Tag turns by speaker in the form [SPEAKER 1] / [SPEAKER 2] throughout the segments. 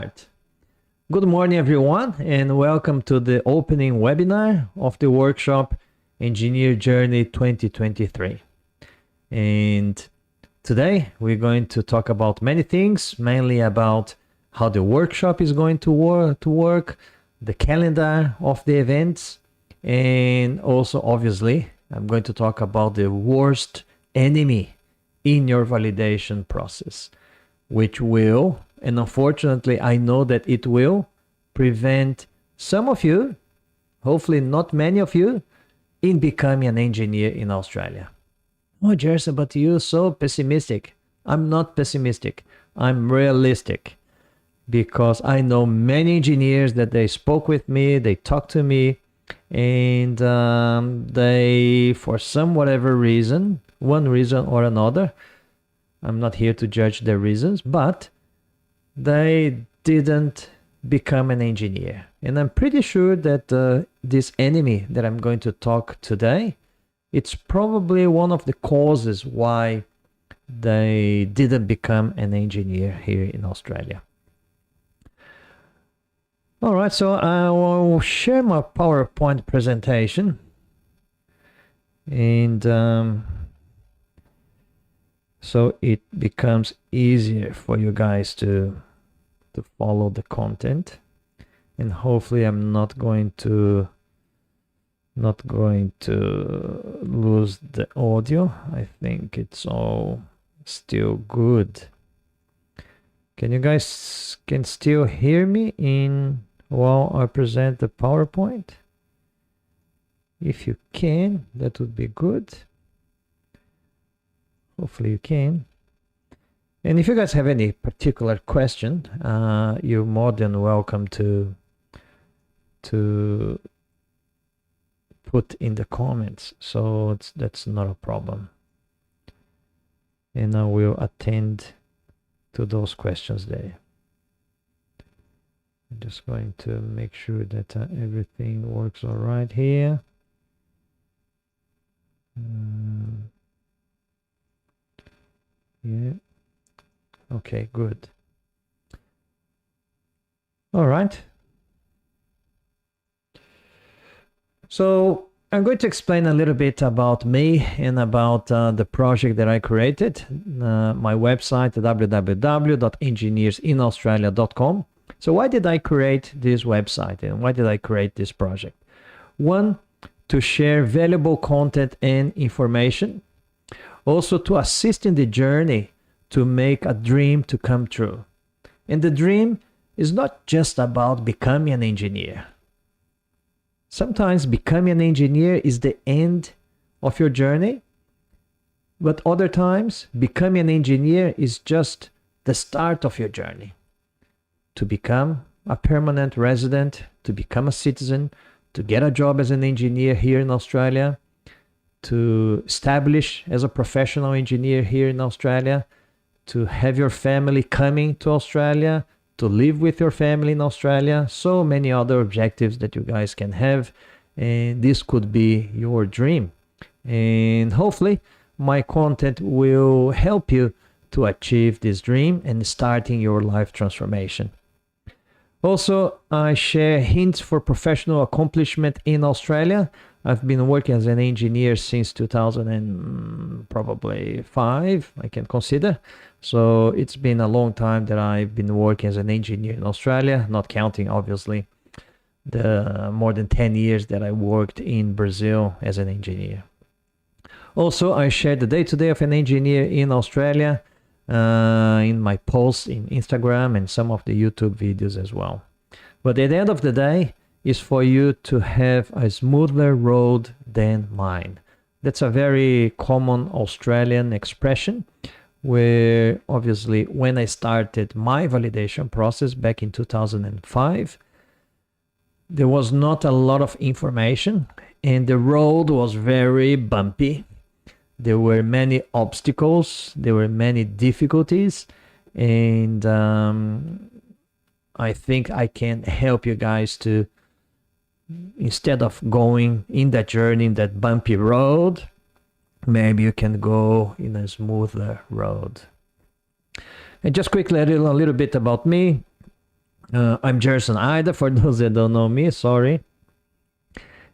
[SPEAKER 1] Right. Good morning, everyone, and welcome to the opening webinar of the workshop Engineer Journey 2023. And today we're going to talk about many things, mainly about how the workshop is going to work, the calendar of the events, and also, obviously, I'm going to talk about the worst enemy in your validation process, which will, and unfortunately, I know that it will prevent some of you, hopefully not many of you, in becoming an engineer in Australia. Oh, Jerson, but you're so pessimistic. I'm not pessimistic. I'm realistic because I know many engineers that they spoke with me, they talked to me, and they, for some whatever reason, one reason or another, I'm not here to judge their reasons, but they didn't become an engineer. And I'm pretty sure that this enemy that I'm going to talk today, it's probably one of the causes why they didn't become an engineer here in Australia. All right, so I will share my PowerPoint presentation. And so it becomes easier for you guys to follow the content, and hopefully I'm not going to lose the audio. I think it's all still good. Can you guys still hear me while I present the PowerPoint? If you can, that would be good. Hopefully you can. And if you guys have any particular question, you're more than welcome to put in the comments. So that's not a problem. And I will attend to those questions there. I'm just going to make sure that everything works all right here. Yeah. Okay, good. All right. So I'm going to explain a little bit about me and about the project that I created, my website, www.engineersinaustralia.com. So why did I create this website and why did I create this project? One, to share valuable content and information. Also to assist in the journey to make a dream to come true. And the dream is not just about becoming an engineer. Sometimes becoming an engineer is the end of your journey, but other times becoming an engineer is just the start of your journey. To become a permanent resident, to become a citizen, to get a job as an engineer here in Australia, to establish as a professional engineer here in Australia, to have your family coming to Australia, to live with your family in Australia, so many other objectives that you guys can have, and this could be your dream. And hopefully my content will help you to achieve this dream and starting your life transformation. Also, I share hints for professional accomplishment in Australia. I've been working as an engineer since 2005, I can consider. So it's been a long time that I've been working as an engineer in Australia, not counting, obviously, the more than 10 years that I worked in Brazil as an engineer. Also, I share the day-to-day of an engineer in Australia in my posts in Instagram and some of the YouTube videos as well. But at the end of the day, is for you to have a smoother road than mine. That's a very common Australian expression where obviously when I started my validation process back in 2005, there was not a lot of information and the road was very bumpy. There were many obstacles, there were many difficulties, and I think I can help you guys to, instead of going in that journey, in that bumpy road, maybe you can go in a smoother road. And just quickly a little bit about me. I'm Gerson Ida, for those that don't know me, sorry.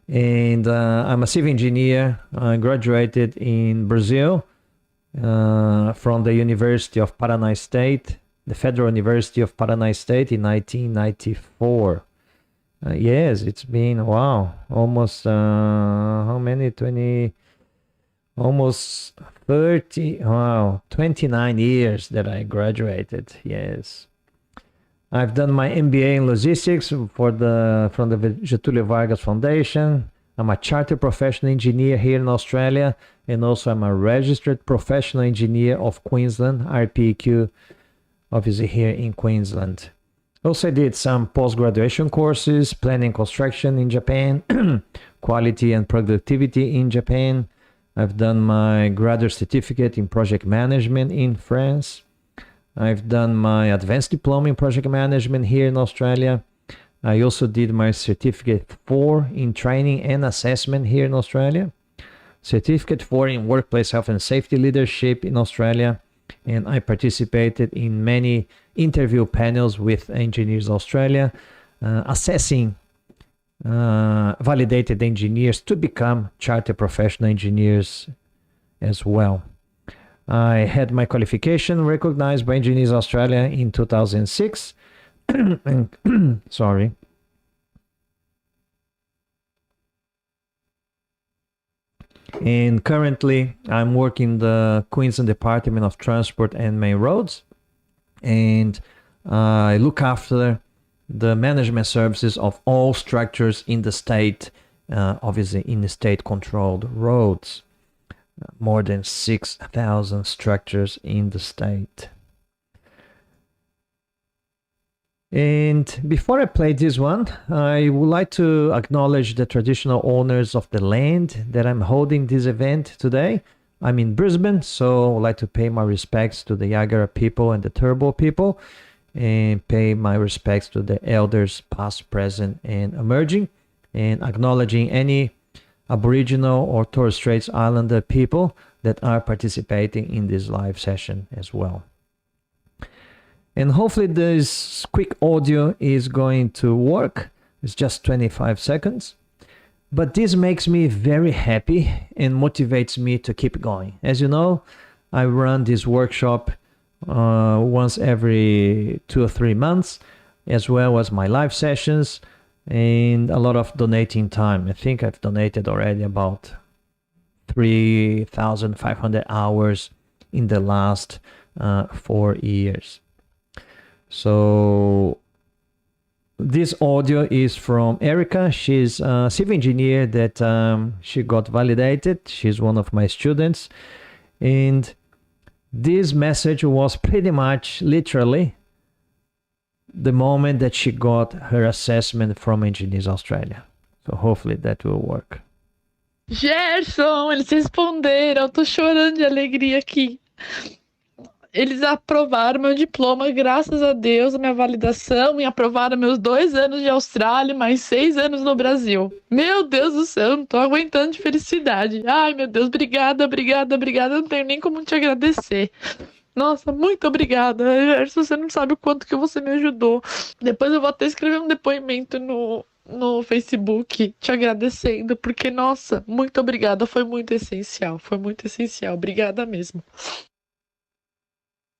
[SPEAKER 1] And I'm a civil engineer. I graduated in Brazil from the University of Paraná State, the Federal University of Paraná State in 1994. Yes, it's been, wow, almost, how many? 20, almost 30, wow, 29 years that I graduated, yes. I've done my MBA in logistics from the Getúlio Vargas Foundation. I'm a chartered professional engineer here in Australia, and also I'm a registered professional engineer of Queensland, RPEQ, obviously here in Queensland. Also did some post-graduation courses, planning construction in Japan, quality and productivity in Japan. I've done my graduate certificate in project management in France. I've done my advanced diploma in project management here in Australia. I also did my certificate 4 in training and assessment here in Australia. Certificate 4 in workplace health and safety leadership in Australia. And I participated in many interview panels with Engineers Australia, assessing validated engineers to become chartered professional engineers as well. I had my qualification recognized by Engineers Australia in 2006. Sorry. And currently, I'm working the Queensland Department of Transport and Main Roads. And I look after the management services of all structures in the state, obviously in the state-controlled roads. More than 6,000 structures in the state. And before I play this one, I would like to acknowledge the traditional owners of the land that I'm holding this event today. I'm in Brisbane, so I'd like to pay my respects to the Yagara people and the Turrbal people, and pay my respects to the elders past, present, and emerging, and acknowledging any Aboriginal or Torres Straits Islander people that are participating in this live session as well. And hopefully this quick audio is going to work. It's just 25 seconds. But this makes me very happy and motivates me to keep going. As you know, I run this workshop once every 2 or 3 months, as well as my live sessions, and a lot of donating time. I think I've donated already about 3,500 hours in the last 4 years. So this audio is from Erica. She's a civil engineer that she got validated. She's one of my students. And this message was pretty much literally the moment that she got her assessment from Engineers Australia. So hopefully that will work.
[SPEAKER 2] Gerson, eles responderam, eu tô chorando de alegria aqui. Eles aprovaram meu diploma, graças a Deus, a minha validação, e aprovaram meus 2 anos de Austrália, mais 6 anos no Brasil. Meu Deus do céu, não tô aguentando de felicidade. Ai, meu Deus, obrigada, obrigada, obrigada, eu não tenho nem como te agradecer. Nossa, muito obrigada, Gerson, você não sabe o quanto que você me ajudou. Depois eu vou até escrever um depoimento no Facebook, te agradecendo, porque, nossa, muito obrigada, foi muito essencial, obrigada mesmo.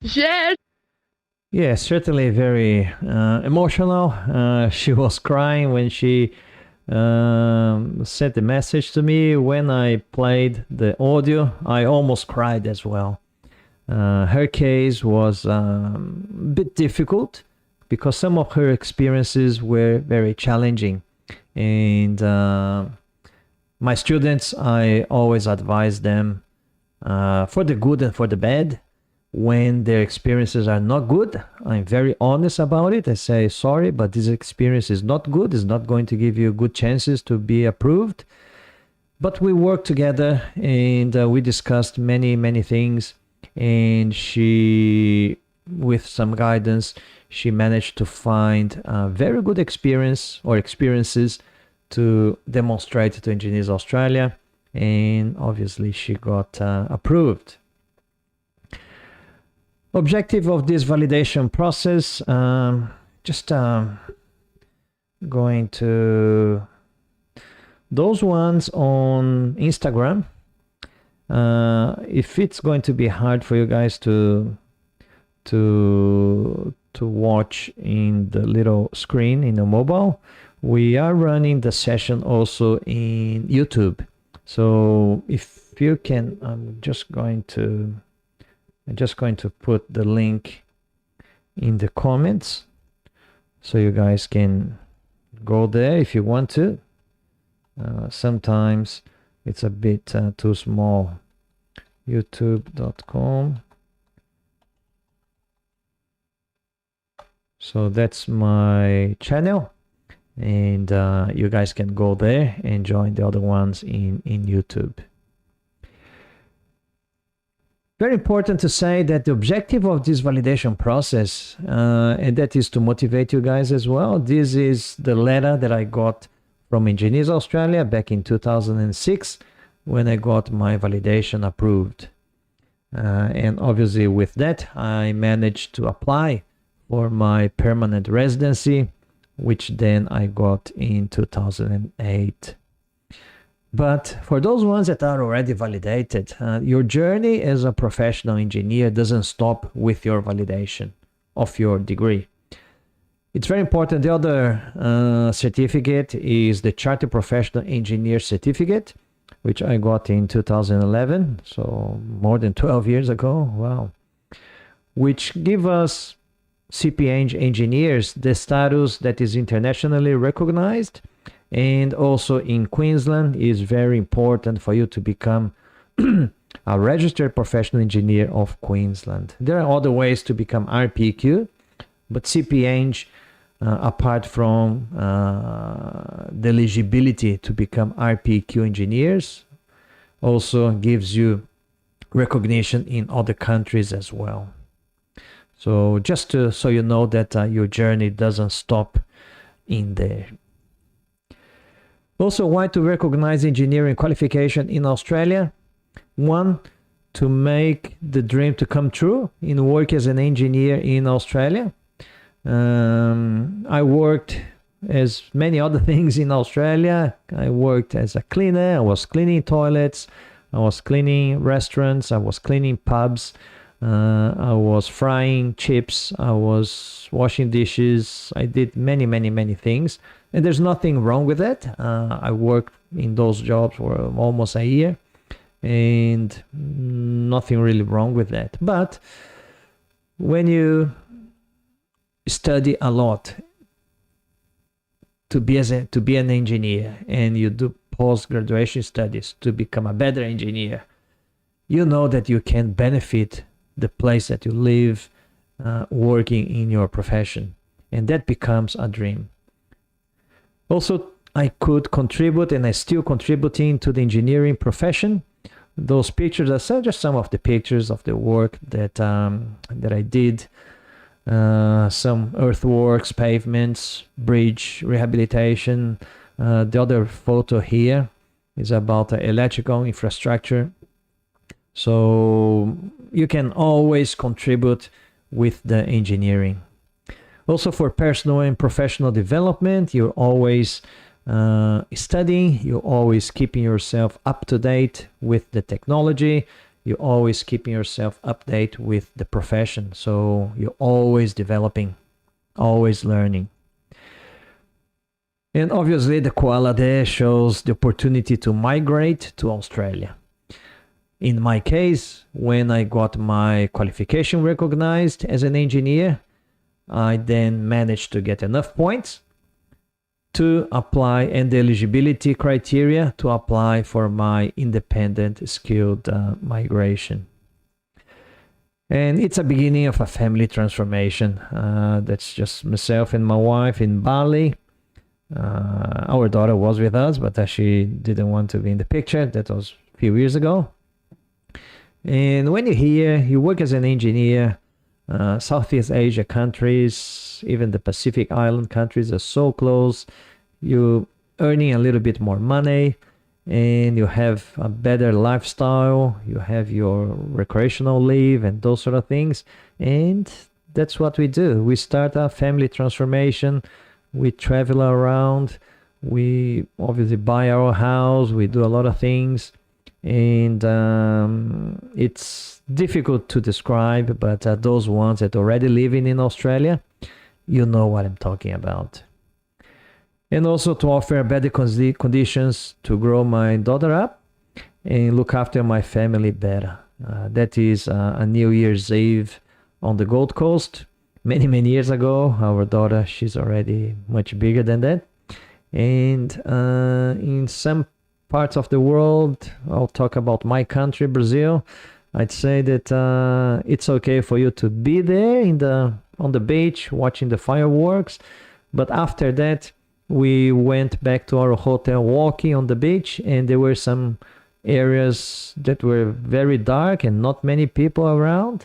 [SPEAKER 1] Yeah, certainly very emotional. She was crying when she sent the message to me. When I played the audio, I almost cried as well. Her case was a bit difficult because some of her experiences were very challenging. And my students, I always advise them for the good and for the bad. When their experiences are not good, I'm very honest about it. I say, sorry, but this experience is not good. It's not going to give you good chances to be approved. But we worked together and we discussed many, many things. And she, with some guidance, she managed to find a very good experience or experiences to demonstrate to Engineers Australia. And obviously she got approved. Objective of this validation process, just going to those ones on Instagram. If it's going to be hard for you guys to watch in the little screen in the mobile, we are running the session also in YouTube. So if you can, I'm just going to put the link in the comments so you guys can go there if you want to. Sometimes it's a bit too small. youtube.com. So that's my channel, and you guys can go there and join the other ones in YouTube. Very important to say that the objective of this validation process, and that is to motivate you guys as well. This is the letter that I got from Engineers Australia back in 2006 when I got my validation approved. And obviously with that, I managed to apply for my permanent residency, which then I got in 2008. But for those ones that are already validated, your journey as a professional engineer doesn't stop with your validation of your degree. It's very important. The other certificate is the Chartered Professional Engineer Certificate, which I got in 2011, so more than 12 years ago. Wow. Which give us CPA engineers the status that is internationally recognized. And also in Queensland is very important for you to become a registered professional engineer of Queensland. There are other ways to become RPQ, but CPA, apart from the eligibility to become RPQ engineers, also gives you recognition in other countries as well. So just so you know that your journey doesn't stop in there. Also, why to recognize engineering qualification in Australia? One, to make the dream to come true in work as an engineer in Australia. I worked as many other things in Australia. I worked as a cleaner. I was cleaning toilets. I was cleaning restaurants. I was cleaning pubs. I was frying chips. I was washing dishes. I did many things. And there's nothing wrong with it. I worked in those jobs for almost a year, and nothing really wrong with that. But when you study a lot to be an engineer, and you do post-graduation studies to become a better engineer, you know that you can benefit the place that you live, working in your profession, and that becomes a dream. Also, I could contribute, and I still contributing to the engineering profession. Those pictures are just some of the pictures of the work that I did. Some earthworks, pavements, bridge rehabilitation. The other photo here is about the electrical infrastructure. So you can always contribute with the engineering. Also, for personal and professional development, you're always studying, you're always keeping yourself up to date with the technology, you're always keeping yourself update with the profession. So you're always developing, always learning. And obviously the koala there shows the opportunity to migrate to Australia. In my case, when I got my qualification recognized as an engineer, I then managed to get enough points to apply, and the eligibility criteria to apply for my independent skilled migration. And it's a beginning of a family transformation. That's just myself and my wife in Bali. Our daughter was with us, but she didn't want to be in the picture. That was a few years ago. And when you're here, you work as an engineer. Southeast Asia countries, even the Pacific Island countries are so close. You're earning a little bit more money, and you have a better lifestyle. You have your recreational leave and those sort of things. And that's what we do. We start our family transformation. We travel around. We obviously buy our house. We do a lot of things. And it's difficult to describe, but those ones that already living in Australia, you know what I'm talking about. And also to offer better conditions to grow my daughter up and look after my family better. That is a New Year's Eve on the Gold Coast. Many years ago, our daughter, she's already much bigger than that. And in some parts of the world, I'll talk about my country, Brazil. I'd say that it's okay for you to be there on the beach watching the fireworks. But after that, we went back to our hotel walking on the beach, and there were some areas that were very dark and not many people around.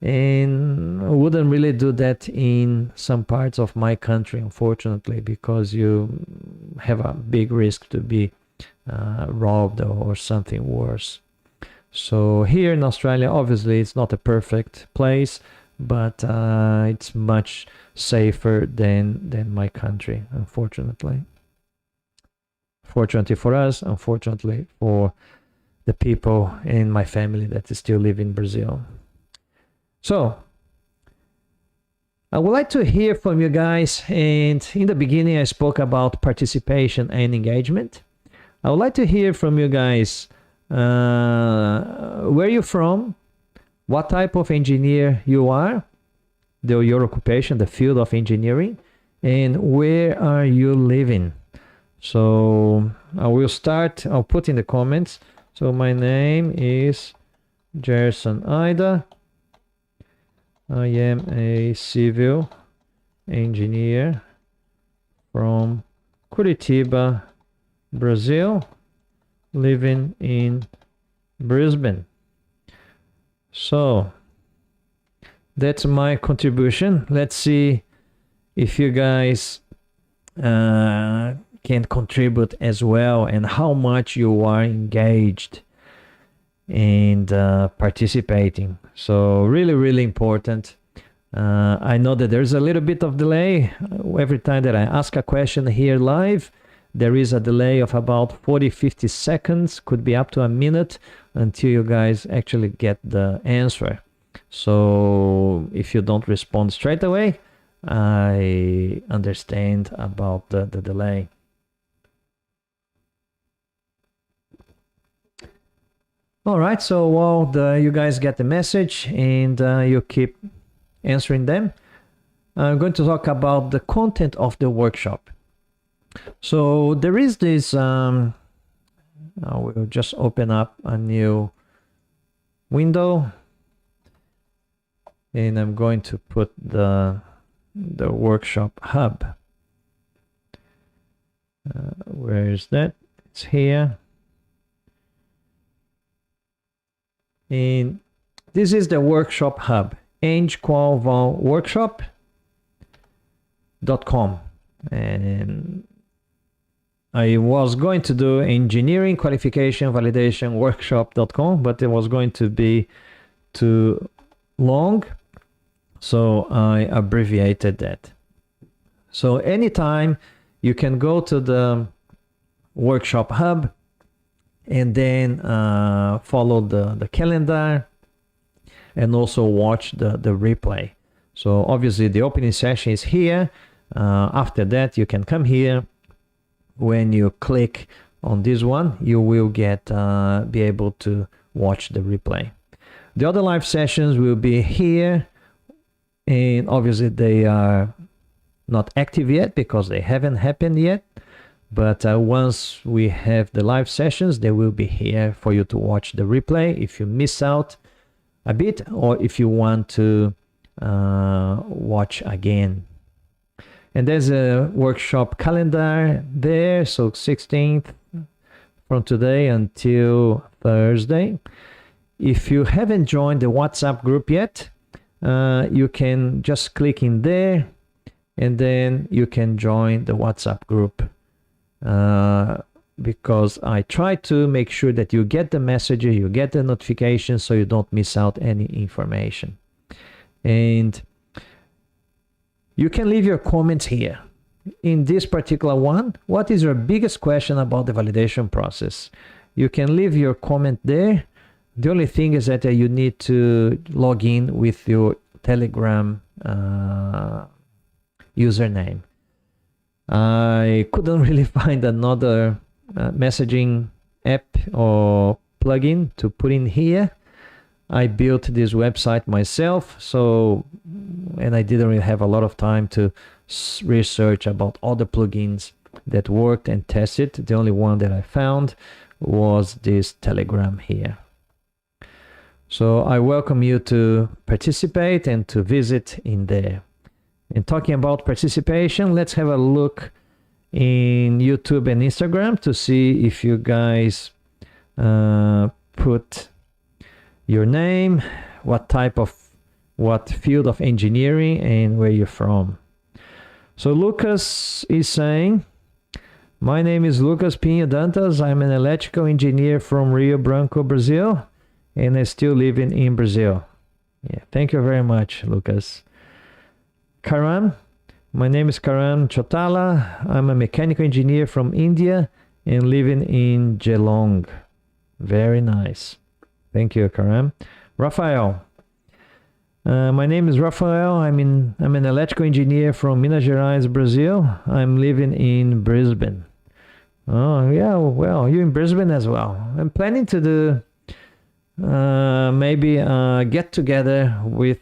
[SPEAKER 1] And I wouldn't really do that in some parts of my country, unfortunately, because you have a big risk to be robbed or something worse. So here in Australia, obviously, it's not a perfect place, but it's much safer than my country, unfortunately. Fortunately for us, unfortunately for the people in my family that still live in Brazil. So I would like to hear from you guys. And in the beginning, I spoke about participation and engagement. I would like to hear from you guys. Where you're from, what type of engineer you are, your occupation, the field of engineering, and where are you living. So I will start, I'll put in the comments. So my name is Gerson Ida. I am a civil engineer from Curitiba, Brazil, living in Brisbane. So that's my contribution. Let's see if you guys can contribute as well, and how much you are engaged and participating. So really important. I know that there's a little bit of delay every time that I ask a question here live. There is a delay of about 40-50 seconds, could be up to a minute, until you guys actually get the answer. So if you don't respond straight away, I understand about the delay. All right, so while you guys get the message and you keep answering them, I'm going to talk about the content of the workshop. So there is this, I will just open up a new window, and I'm going to put the workshop hub. Where is that? It's here. And this is the workshop hub, engqualvalworkshop.com. And I was going to do engineering qualification validation workshop.com, but it was going to be too long, so I abbreviated that. So anytime you can go to the workshop hub and then follow the calendar and also watch the replay. So obviously the opening session is here. After that, you can come here. When you click on this one, you will get be able to watch the replay. The other live sessions will be here, and obviously they are not active yet because they haven't happened yet. But once we have the live sessions, they will be here for you to watch the replay if you miss out a bit, or if you want to watch again. And there's a workshop calendar there, so 16th from today until Thursday. If you haven't joined the WhatsApp group yet, you can just click in there, and then you can join the WhatsApp group. Because I try to make sure that you get the message, you get the notification, so you don't miss out any information. And You can leave your comments here. In this particular one, what is your biggest question about the validation process? You can leave your comment there. The only thing is that you need to log in with your Telegram username. I couldn't really find another messaging app or plugin to put in here. I built this website myself, and I didn't really have a lot of time to research about all the plugins that worked and tested. The only one that I found was this Telegram here. So I welcome you to participate and to visit in there. And talking about participation, let's have a look in YouTube and Instagram to see if you guys put your name, what field of engineering, and where you're from. So Lucas is saying, my name is Lucas Pinho Dantas. I'm an electrical engineer from Rio Branco, Brazil, and I still live in Brazil. Yeah, thank you very much, Lucas. Karan, my name is Karan Chotala. I'm a mechanical engineer from India and living in Geelong. Very nice. Thank you, Karan. Rafael, my name is Rafael. I'm an electrical engineer from Minas Gerais, Brazil. I'm living in Brisbane. Oh yeah, well, you're in Brisbane as well. I'm planning to do maybe get together with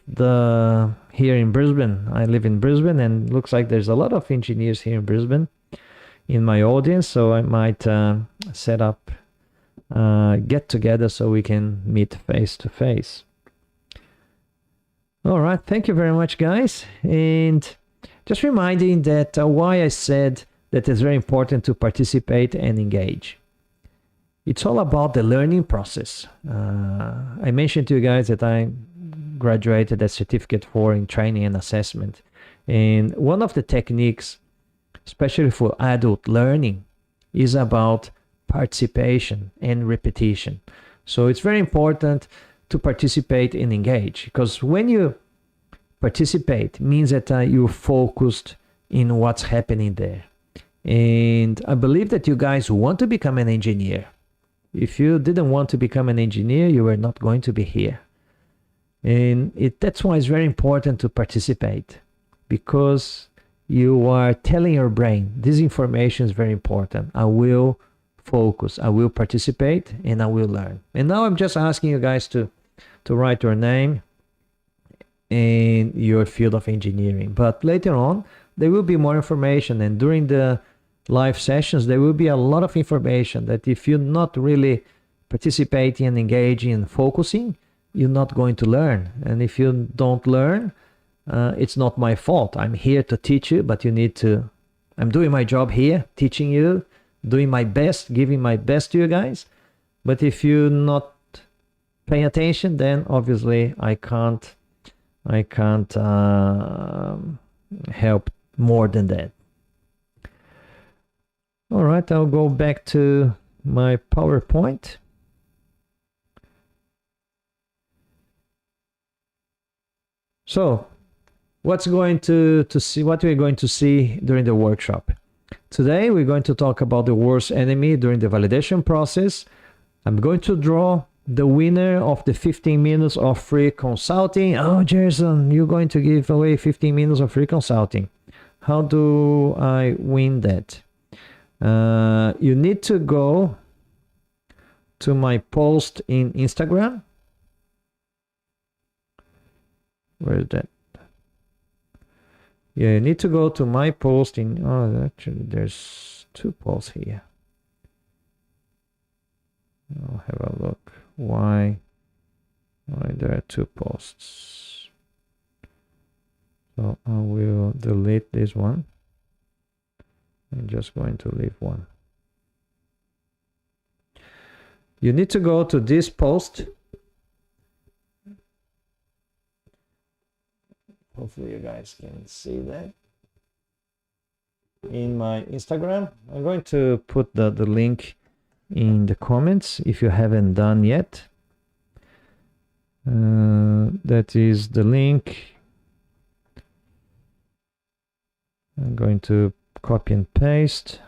[SPEAKER 1] here in Brisbane. I live in Brisbane, and looks like there's a lot of engineers here in Brisbane in my audience, so I might set up get together so we can meet face to face. All right, thank you very much, guys. And just reminding that why I said that it's very important to participate and engage. It's all about the learning process. I mentioned to you guys that I graduated a certificate in training and assessment. And one of the techniques, especially for adult learning, is about participation and repetition. So it's very important to participate and engage, because when you participate, it means that you're focused in what's happening there. And I believe that you guys want to become an engineer. If you didn't want to become an engineer, you were not going to be here. And that's why it's very important to participate, because you are telling your brain, this information is very important. I will focus, I will participate, and I will learn. And now I'm just asking you guys to write your name and your field of engineering. But later on, there will be more information. And during the live sessions, there will be a lot of information that if you're not really participating and engaging and focusing, you're not going to learn. And if you don't learn, it's not my fault. I'm here to teach you, but you need to, I'm doing my job here, teaching you, doing my best, giving my best to you guys. But if you're not paying attention, then obviously I can't help more than that. All right, I'll go back to my PowerPoint. So what we're going to see during the workshop. Today we're going to talk about the worst enemy during the validation process. I'm going to draw the winner of the 15 minutes of free consulting. Oh, Jason, you're going to give away 15 minutes of free consulting. How do I win that? You need to go to my post in Instagram. Where is that? Yeah, you need to go to my post in, oh, actually there's two posts here. I'll have a look. Why there are two posts? So I will delete this one. I'm just going to leave one. You need to go to this post. Hopefully you guys can see that. In my Instagram, I'm going to put the link in the comments if you haven't done yet. That is the link I'm going to copy and paste.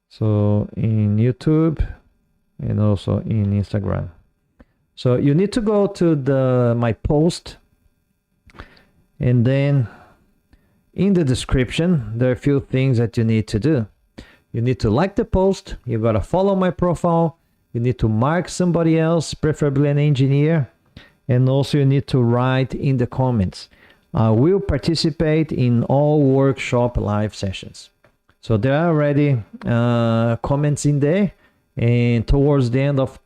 [SPEAKER 1] So in YouTube and also in Instagram. So you need to go to my post, and then in the description there are a few things that you need to do. You need to like the post, you gotta follow my profile, you need to mark somebody else, preferably an engineer, and also you need to write in the comments. I will participate in all workshop live sessions. So there are already comments in there, and towards the end of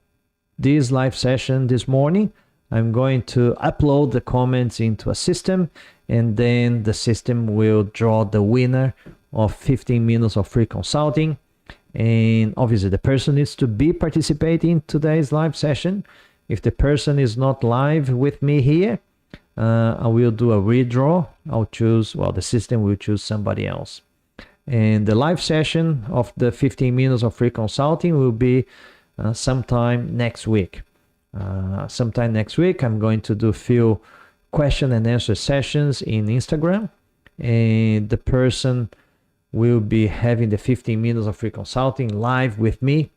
[SPEAKER 1] this live session this morning, I'm going to upload the comments into a system, and then the system will draw the winner of 15 minutes of free consulting. And obviously the person needs to be participating in today's live session. If the person is not live with me here, I will do a redraw. I'll choose, well, the system will choose somebody else. And the live session of the 15 minutes of free consulting will be sometime next week. Sometime next week, I'm going to do a few question and answer sessions in Instagram, and the person will be having the 15 minutes of free consulting live with me.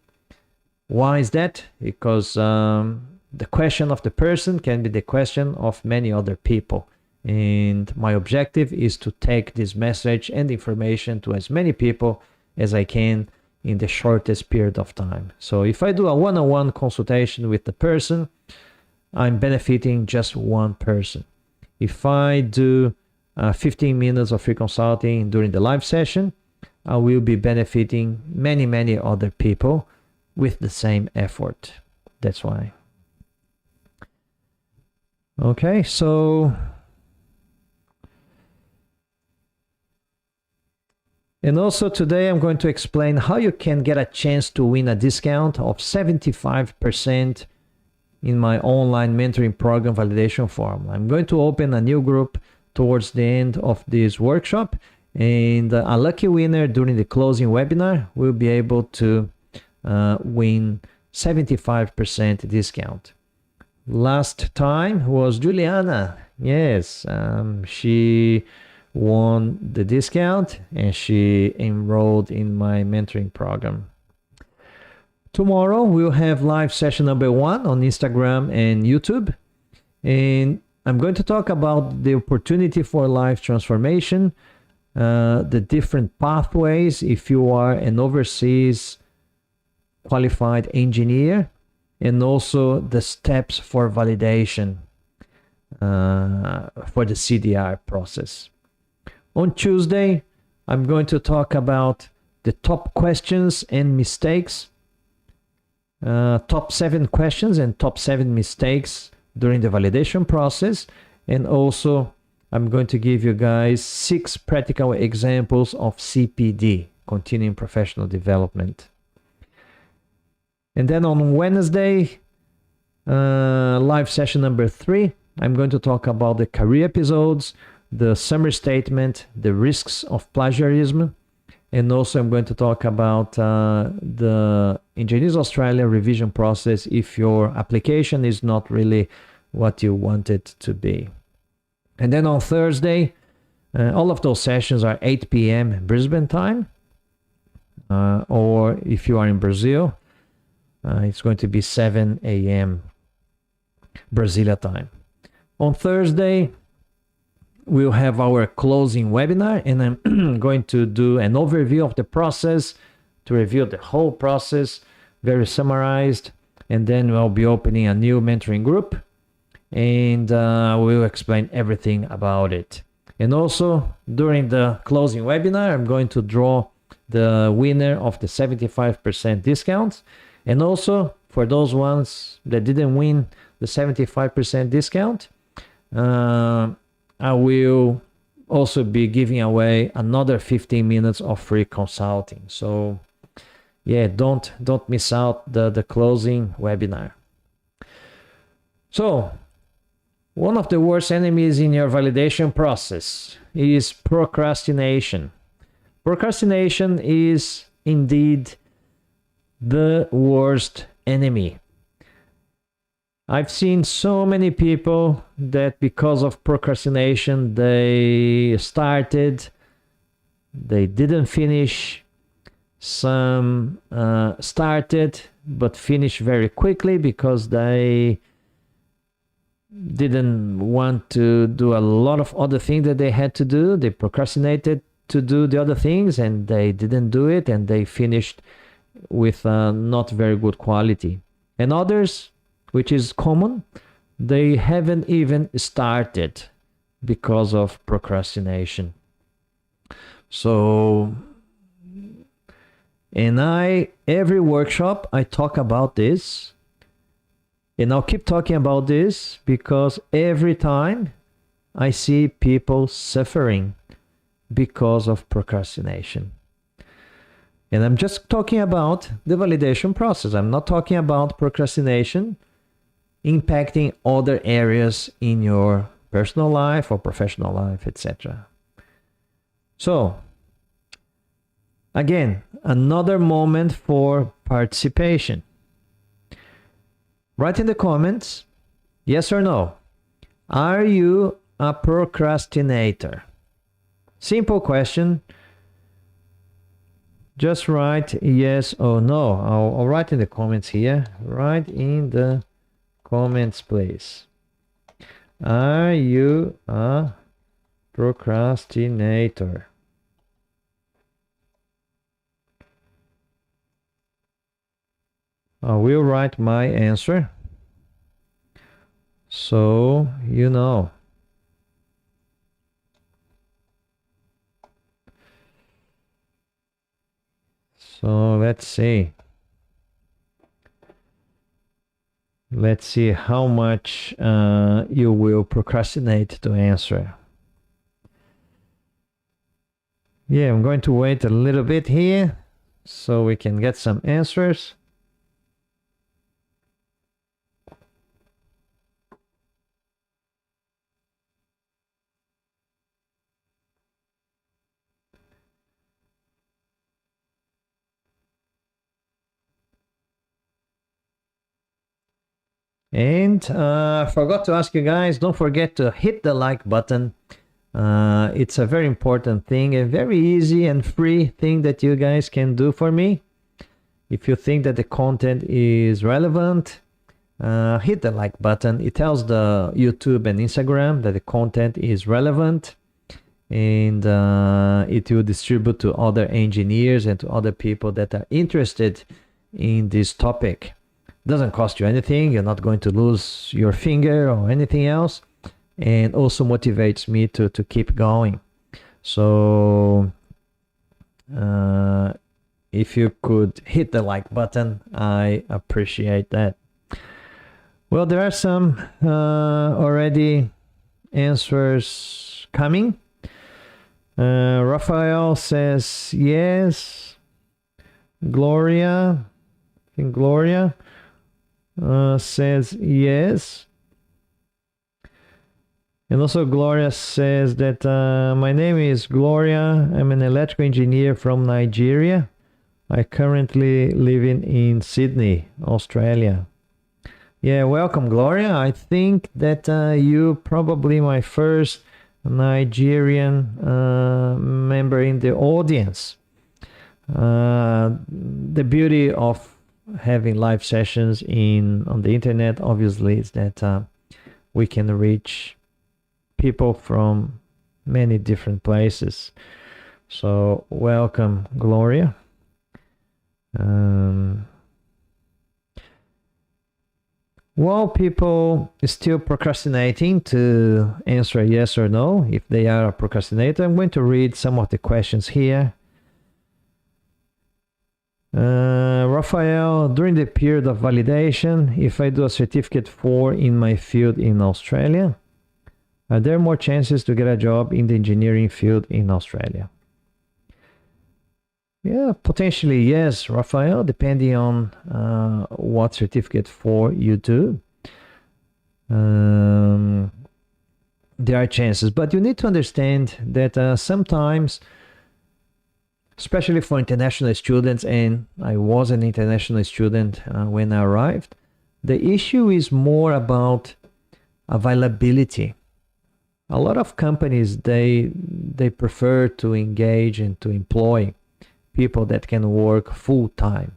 [SPEAKER 1] Why is that? Because the question of the person can be the question of many other people. And my objective is to take this message and information to as many people as I can in the shortest period of time. So if I do a one-on-one consultation with the person, I'm benefiting just one person. If I do 15 minutes of free consulting during the live session, I will be benefiting many, many other people with the same effort. That's why. Okay, so... And also today I'm going to explain how you can get a chance to win a discount of 75% in my online mentoring program validation forum. I'm going to open a new group towards the end of this workshop, and a lucky winner during the closing webinar will be able to win 75% discount. Last time was Juliana. Yes, she won the discount and she enrolled in my mentoring program. Tomorrow we'll have live session number 1 on Instagram and YouTube, and I'm going to talk about the opportunity for life transformation, the different pathways if you are an overseas qualified engineer, and also the steps for validation for the CDR process. On Tuesday, I'm going to talk about the top questions and mistakes, top 7 questions and top 7 mistakes during the validation process. And also, I'm going to give you guys 6 practical examples of CPD, continuing professional development. And then on Wednesday, live session number 3, I'm going to talk about the career episodes, the summary statement, the risks of plagiarism, and also I'm going to talk about the Engineers Australia revision process if your application is not really what you want it to be. And then on Thursday, all of those sessions are 8 p.m. Brisbane time, or if you are in Brazil, it's going to be 7 a.m. Brasilia time. On Thursday, we'll have our closing webinar, and I'm going to do an overview of the process, to review the whole process, very summarized, and then we'll be opening a new mentoring group, and we'll explain everything about it. And also, during the closing webinar, I'm going to draw the winner of the 75% discount, and also for those ones that didn't win the 75% discount, I will also be giving away another 15 minutes of free consulting. So yeah, don't miss out the closing webinar. So one of the worst enemies in your validation process is procrastination. Procrastination is indeed the worst enemy. I've seen so many people that because of procrastination, they didn't finish. Some started but finished very quickly because they didn't want to do a lot of other things that they had to do. They procrastinated to do the other things and they didn't do it, and they finished with not very good quality. And others, which is common, they haven't even started because of procrastination. So, and every workshop I talk about this, and I'll keep talking about this because every time I see people suffering because of procrastination. And I'm just talking about the validation process. I'm not talking about procrastination impacting other areas in your personal life or professional life, etc. So, again, another moment for participation. Write in the comments, yes or no. Are you a procrastinator? Simple question. Just write yes or no. I'll write in the comments here. Write in the comments, please. Are you a procrastinator? I will write my answer so you know. So let's see. Let's see how much you will procrastinate to answer. Yeah, I'm going to wait a little bit here so we can get some answers. And I forgot to ask you guys, don't forget to hit the like button. It's a very important thing, a very easy and free thing that you guys can do for me. If you think that the content is relevant, hit the like button. It tells the YouTube and Instagram that the content is relevant, and it will distribute to other engineers and to other people that are interested in this topic. Doesn't cost you anything. You're not going to lose your finger or anything else, and also motivates me to keep going. So if you could hit the like button, I appreciate that. Well, there are some already answers coming. Raphael says yes. Gloria, I think Gloria says yes. And also Gloria says that my name is Gloria. I'm an electrical engineer from Nigeria. I currently living in Sydney, Australia. Yeah, welcome, Gloria. I think that you probably my first Nigerian member in the audience. The beauty of having live sessions on the internet, obviously, is that we can reach people from many different places. So welcome, Gloria. While people still procrastinating to answer yes or no, if they are a procrastinator, I'm going to read some of the questions here. Raphael, during the period of validation, if I do a certificate 4 in my field in Australia, are there more chances to get a job in the engineering field in Australia? Yeah, potentially yes, Raphael, depending on what certificate 4 you do. There are chances, but you need to understand that sometimes, especially for international students, and I was an international student when I arrived, The issue is more about availability. A lot of companies, they prefer to engage and to employ people that can work full time.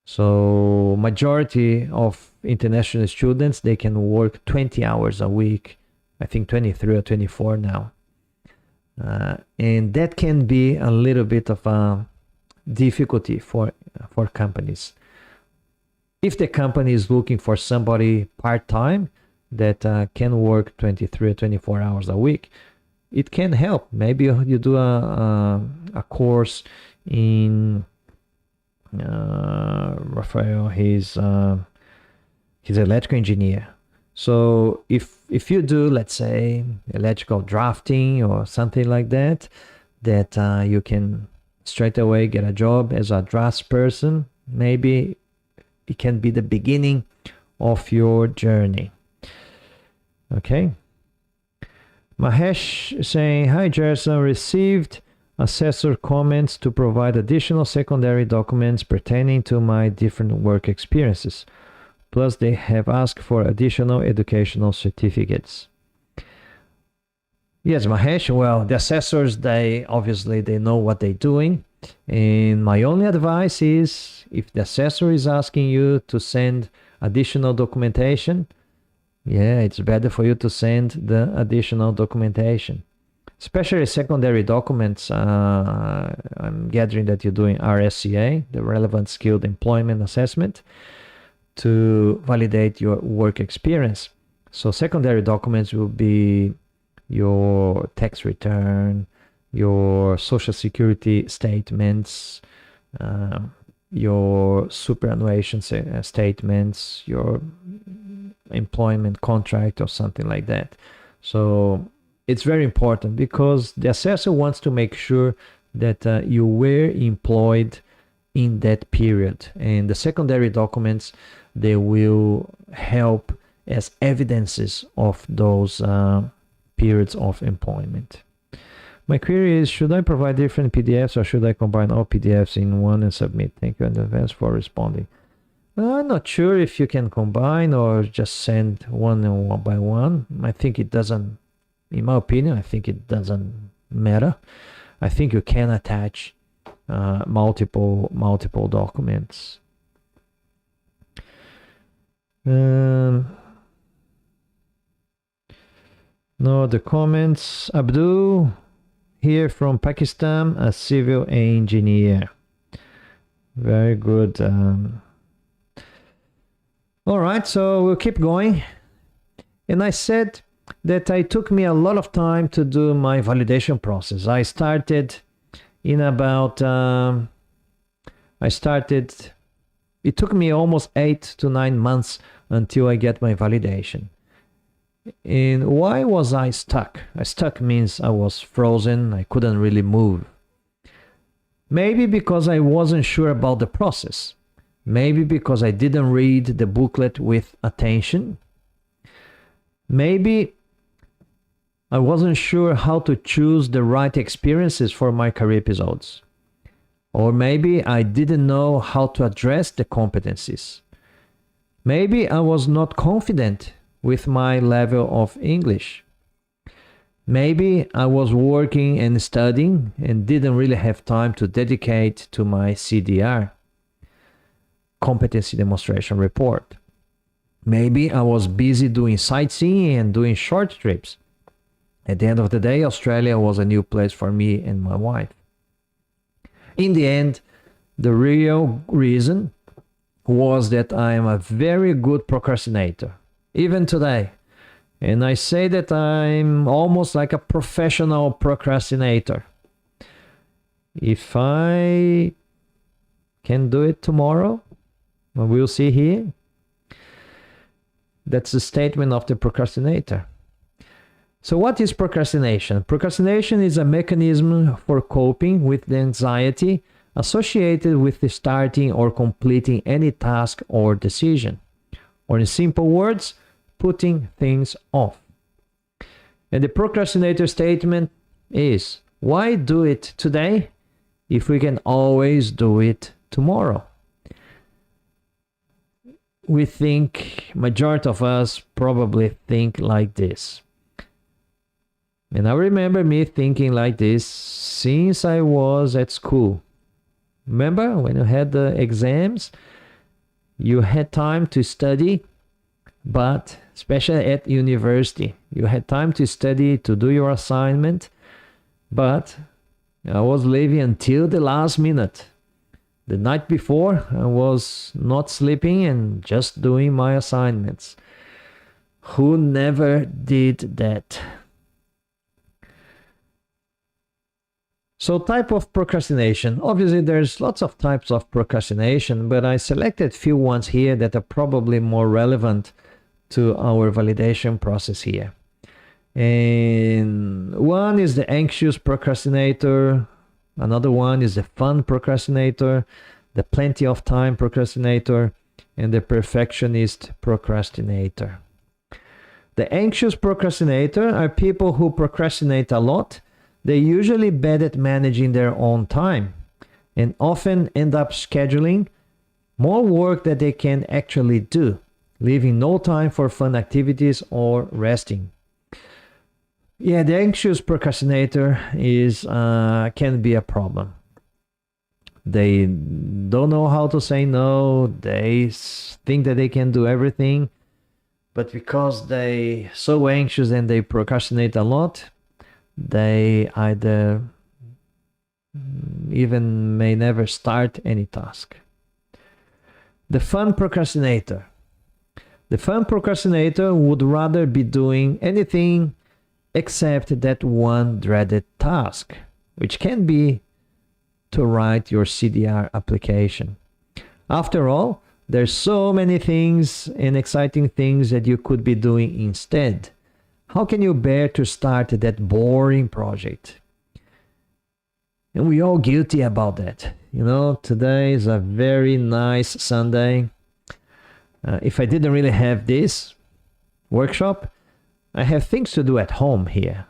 [SPEAKER 1] So majority of international students, they can work 20 hours a week. I think 23 or 24 now. And that can be a little bit of a difficulty for companies. If the company is looking for somebody part-time that can work 23 or 24 hours a week, it can help. Maybe you do a course in Rafael, he's electrical engineer. So if you do, let's say, electrical drafting or something like that, you can straight away get a job as a draftsperson. Maybe it can be the beginning of your journey. Okay. Mahesh saying, hi Gerson, received assessor comments to provide additional secondary documents pertaining to my different work experiences. Plus, they have asked for additional educational certificates. Yes, Mahesh, well, the assessors, they know what they're doing. And my only advice is, if the assessor is asking you to send additional documentation, yeah, it's better for you to send the additional documentation. Especially secondary documents, I'm gathering that you're doing RSCA, the Relevant Skilled Employment Assessment, to validate your work experience. So secondary documents will be your tax return, your social security statements, your superannuation statements, your employment contract or something like that. So it's very important because the assessor wants to make sure that you were employed in that period, and the secondary documents, they will help as evidences of those periods of employment. My query is, should I provide different PDFs or should I combine all PDFs in one and submit? Thank you in advance for responding. I'm not sure if you can combine or just send one by one. I think it doesn't, in my opinion, I think it doesn't matter. I think you can attach multiple documents. No other comments. Abdul here from Pakistan, a civil engineer. Very good. All right, so we'll keep going. And I said that it took me a lot of time to do my validation process. I started in about, it took me almost 8 to 9 months until I get my validation. And why was I stuck? Stuck means I was frozen, I couldn't really move. Maybe because I wasn't sure about the process. Maybe because I didn't read the booklet with attention. Maybe I wasn't sure how to choose the right experiences for my career episodes. Or maybe I didn't know how to address the competencies. Maybe I was not confident with my level of English. Maybe I was working and studying and didn't really have time to dedicate to my CDR, Competency Demonstration Report. Maybe I was busy doing sightseeing and doing short trips. At the end of the day, Australia was a new place for me and my wife. In the end, the real reason was that I am a very good procrastinator, even today. And I say that I'm almost like a professional procrastinator. If I can do it tomorrow, we'll see here. That's the statement of the procrastinator. So what is procrastination? Procrastination is a mechanism for coping with the anxiety associated with the starting or completing any task or decision. Or in simple words, putting things off. And the procrastinator statement is, why do it today if we can always do it tomorrow? we think, majority of us probably think like this. And I remember me thinking like this since I was at school. Remember when you had the exams, you had time to study, but especially at university, you had time to study, to do your assignment, but I was leaving until the last minute. The night before, I was not sleeping and just doing my assignments. Who never did that? So type of procrastination. Obviously, there's lots of types of procrastination, but I selected few ones here that are probably more relevant to our validation process here. And one is the anxious procrastinator. Another one is the fun procrastinator, the plenty of time procrastinator, and the perfectionist procrastinator. The anxious procrastinator are people who procrastinate a lot. They're usually bad at managing their own time and often end up scheduling more work that they can actually do, leaving no time for fun activities or resting. Yeah, the anxious procrastinator is can be a problem. They don't know how to say no. They think that they can do everything, but because they so anxious and they procrastinate a lot, they either even may never start any task. The fun procrastinator. The fun procrastinator would rather be doing anything except that one dreaded task, which can be to write your CDR application. After all, there's so many things and exciting things that you could be doing instead. How can you bear to start that boring project? And we're all guilty about that. You know, today is a very nice Sunday. If I didn't really have this workshop, I have things to do at home here.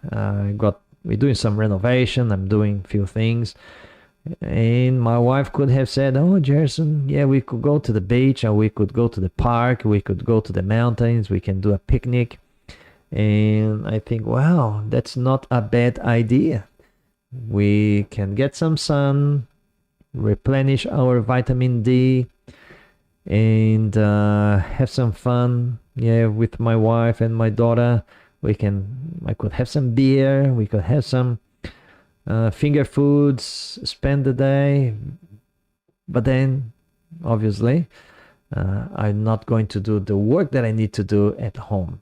[SPEAKER 1] We're doing some renovation. I'm doing a few things. And my wife could have said, oh, Gerson, yeah, we could go to the beach, or we could go to the park, we could go to the mountains, we can do a picnic. And I think, wow, that's not a bad idea. We can get some sun, replenish our vitamin D, and have some fun. Yeah, with my wife and my daughter, I could have some beer, we could have some finger foods, spend the day. But then, obviously, I'm not going to do the work that I need to do at home.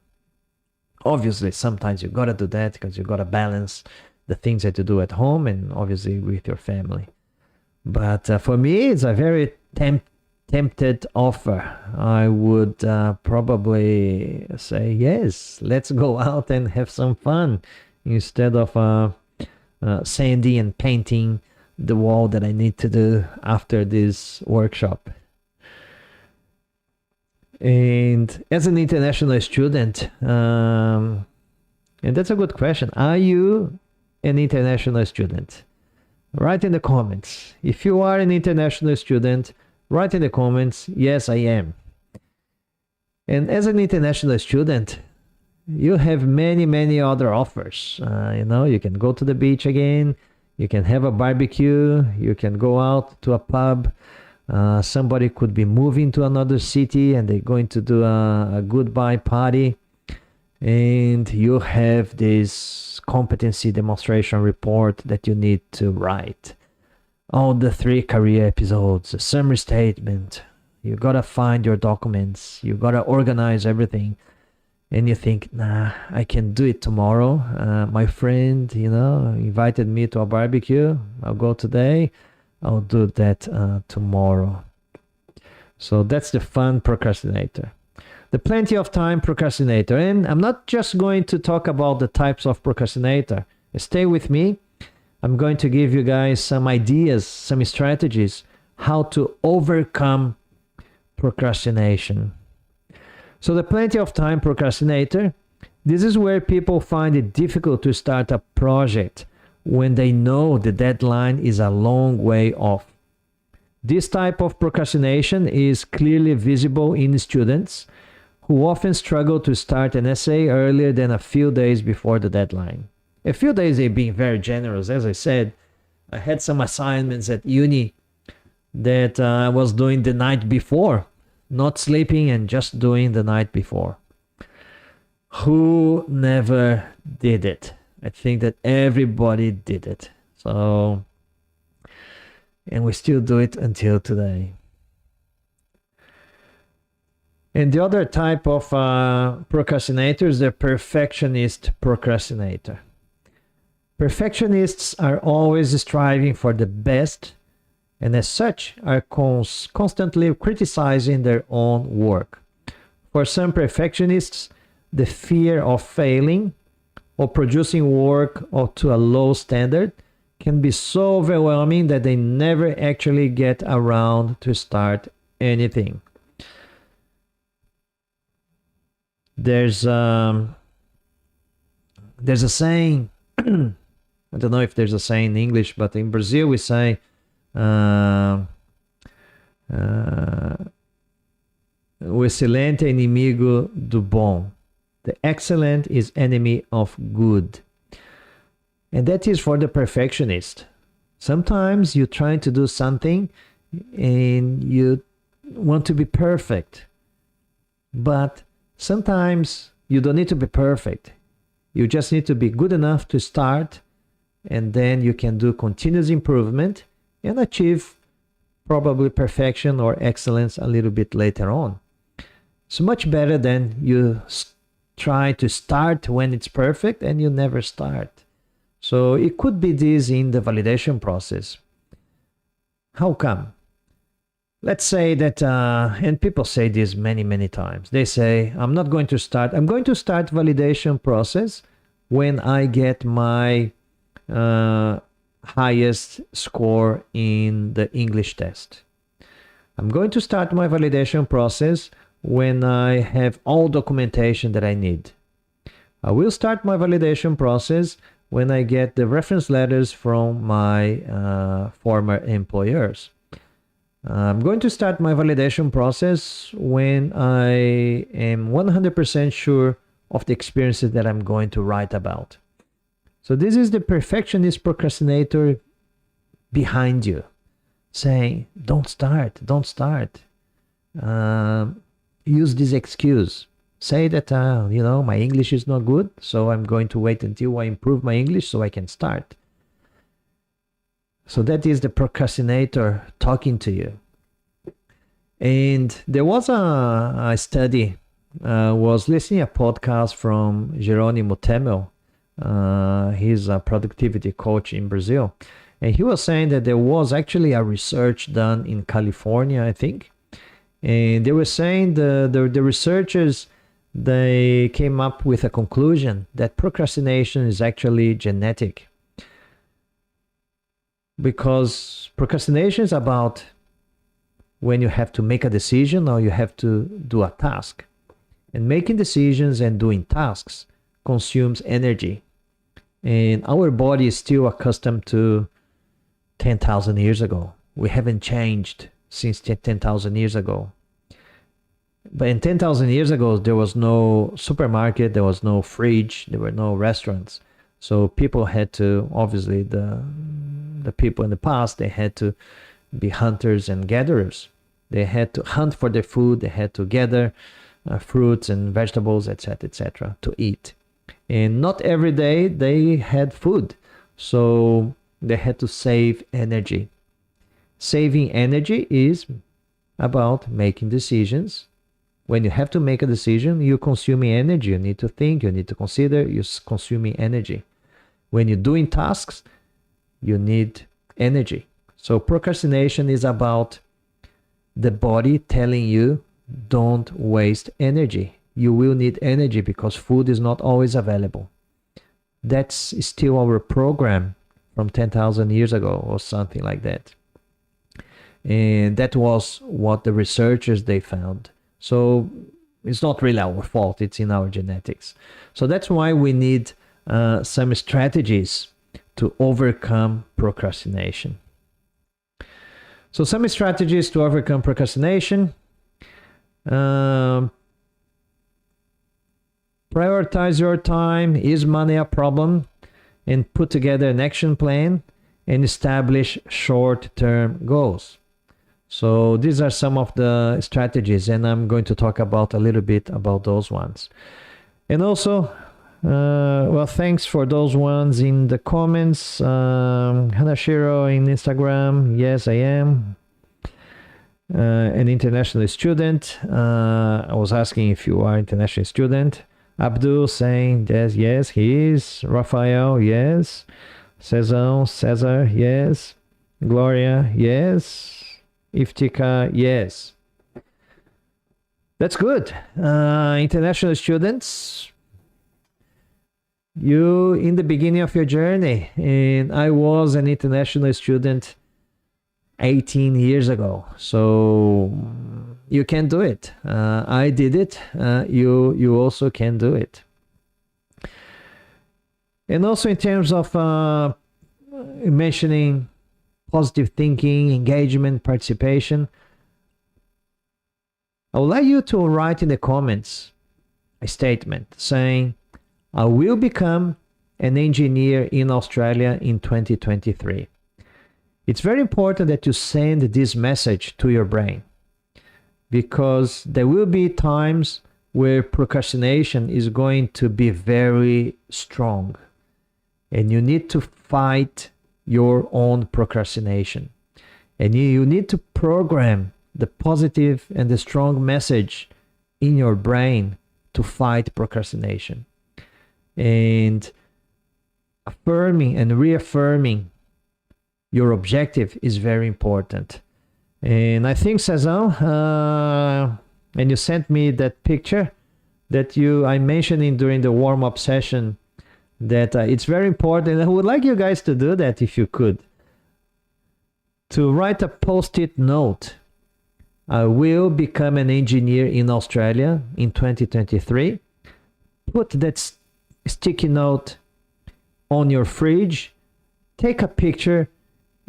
[SPEAKER 1] Obviously, sometimes you gotta do that because you gotta balance the things that you do at home and obviously with your family. But for me, it's a very tempted offer. I would probably say, yes, let's go out and have some fun instead of sanding and painting the wall that I need to do after this workshop. And as an international student, and that's a good question, are you an international student? Write in the comments. If you are an international student, write in the comments, yes, I am. And as an international student, you have many other offers. You can go to the beach again, you can have a barbecue, you can go out to a pub. Somebody could be moving to another city and they're going to do a goodbye party. And you have this competency demonstration report that you need to write. All the 3 career episodes, a summary statement. You gotta find your documents. You gotta organize everything. And you think, nah, I can do it tomorrow. My friend, invited me to a barbecue. I'll go today. I'll do that tomorrow. So that's the fun procrastinator. The plenty of time procrastinator. And I'm not just going to talk about the types of procrastinator. Stay with me. I'm going to give you guys some ideas, some strategies, how to overcome procrastination. So the plenty of time procrastinator, this is where people find it difficult to start a project when they know the deadline is a long way off. This type of procrastination is clearly visible in students who often struggle to start an essay earlier than a few days before the deadline. A few days is being very generous. As I said, I had some assignments at uni that I was doing the night before, not sleeping and just doing the night before. Who never did it? I think that everybody did it. So, and we still do it until today. And the other type of procrastinator is the perfectionist procrastinator. Perfectionists are always striving for the best, and as such are constantly criticizing their own work. For some perfectionists, the fear of failing or producing work or to a low standard can be so overwhelming that they never actually get around to start anything. There's a saying, I don't know if there's a saying in English, but in Brazil we say, o excelente é inimigo do bom. The excellent is enemy of good. And that is for the perfectionist. Sometimes you're trying to do something and you want to be perfect. But sometimes you don't need to be perfect. You just need to be good enough to start, and then you can do continuous improvement and achieve probably perfection or excellence a little bit later on. It's much better than you try to start when it's perfect and you never start. So it could be this in the validation process. How come? Let's say that, and people say this many times. They say, I'm going to start validation process when I get my highest score in the English test. I'm going to start my validation process when I have all documentation that I need. I will start my validation process when I get the reference letters from my former employers. I'm going to start my validation process when I am 100% sure of the experiences that I'm going to write about. So this is the perfectionist procrastinator behind you, saying, don't start. Use this excuse. Say that, my English is not good, so I'm going to wait until I improve my English so I can start. So that is the procrastinator talking to you. And there was a study, was listening a podcast from Jerônimo Temel. He's a productivity coach in Brazil. And he was saying that there was actually a research done in California, I think. And they were saying the researchers, they came up with a conclusion that procrastination is actually genetic. Because procrastination is about when you have to make a decision or you have to do a task. And making decisions and doing tasks consumes energy. And our body is still accustomed to 10,000 years ago. We haven't changed since 10,000 years ago. But in 10,000 years ago, there was no supermarket, there was no fridge, there were no restaurants. So people had to, obviously, the people in the past, they had to be hunters and gatherers. They had to hunt for their food, they had to gather fruits and vegetables, etc., to eat. And not every day they had food. So they had to save energy. Saving energy is about making decisions. When you have to make a decision, you're consuming energy. You need to think, you need to consider, you're consuming energy. When you're doing tasks, you need energy. So procrastination is about the body telling you, don't waste energy. You will need energy because food is not always available. That's still our program from 10,000 years ago or something like that. And that was what the researchers, they found. So it's not really our fault, it's in our genetics. So that's why we need some strategies to overcome procrastination. So some strategies to overcome procrastination. Prioritize your time. Is money a problem? And put together an action plan and establish short-term goals. So these are some of the strategies, and I'm going to talk about a little bit about those ones. And also, well, thanks for those ones in the comments. Hanashiro in Instagram, yes, I am an international student. I was asking if you are international student. Abdul saying yes, he is. Rafael, yes. Cesar, yes. Gloria, yes. Iftika, yes. That's good. International students, you in the beginning of your journey, and I was an international student 18 years ago. So you can do it. I did it. You also can do it. And also in terms of mentioning positive thinking, engagement, participation, I would like you to write in the comments a statement saying, I will become an engineer in Australia in 2023. It's very important that you send this message to your brain, because there will be times where procrastination is going to be very strong, and you need to fight your own procrastination. And you need to program the positive and the strong message in your brain to fight procrastination. And affirming and reaffirming your objective is very important. And I think, Cezanne, and you sent me that picture that I mentioned during the warm-up session, that it's very important. I would like you guys to do that if you could. To write a post-it note. I will become an engineer in Australia in 2023. Put that sticky note on your fridge. Take a picture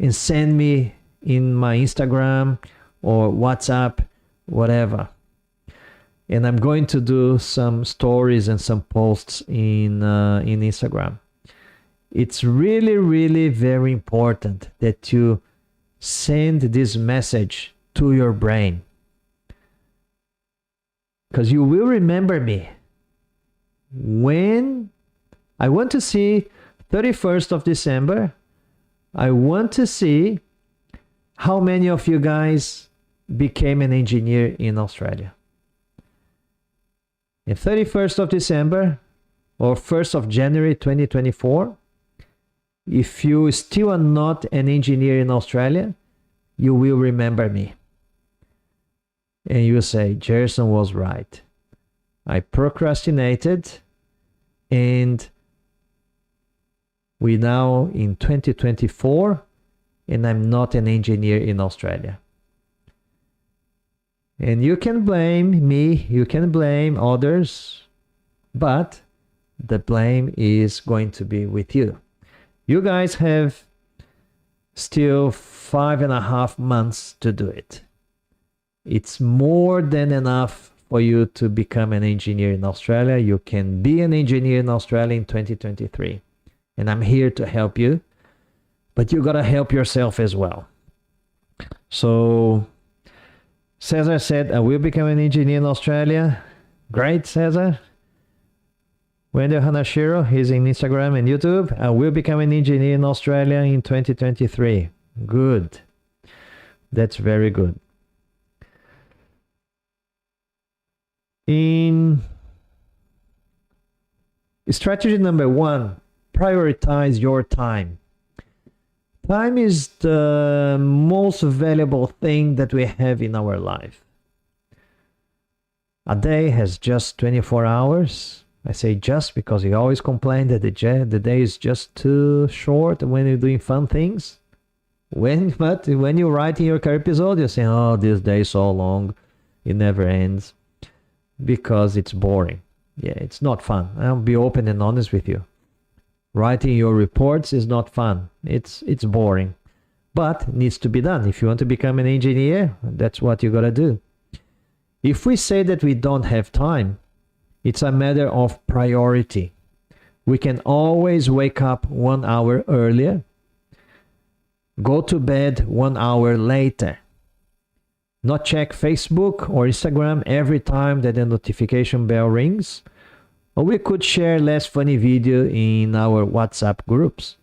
[SPEAKER 1] and send me in my Instagram or WhatsApp, whatever. And I'm going to do some stories and some posts in Instagram. It's really, really very important that you send this message to your brain, because you will remember me. When I want to see 31st of December, I want to see how many of you guys became an engineer in Australia. And 31st of December or 1st of January 2024, if you still are not an engineer in Australia, you will remember me. And you say, Gerson was right. I procrastinated, and we now in 2024, and I'm not an engineer in Australia. And you can blame me, you can blame others, but the blame is going to be with you. You guys have still 5.5 months to do it. It's more than enough for you to become an engineer in Australia. You can be an engineer in Australia in 2023. And I'm here to help you, but you gotta help yourself as well. So Cesar said, I will become an engineer in Australia. Great, Cesar. Wendell Hanashiro, he's in Instagram and YouTube. I will become an engineer in Australia in 2023. Good. That's very good. In strategy number 1, prioritize your time. Time is the most valuable thing that we have in our life. A day has just 24 hours. I say just because you always complain that the day is just too short when you're doing fun things. But when you write in your career episode, you say, oh, this day is so long, it never ends, because it's boring. Yeah, it's not fun. I'll be open and honest with you. Writing your reports is not fun. It's boring. but it needs to be done. If you want to become an engineer, that's what you gotta do. If we say that we don't have time, it's a matter of priority. We can always wake up 1 hour earlier, go to bed 1 hour later, not check Facebook or Instagram every time that the notification bell rings, or we could share less funny video in our WhatsApp groups,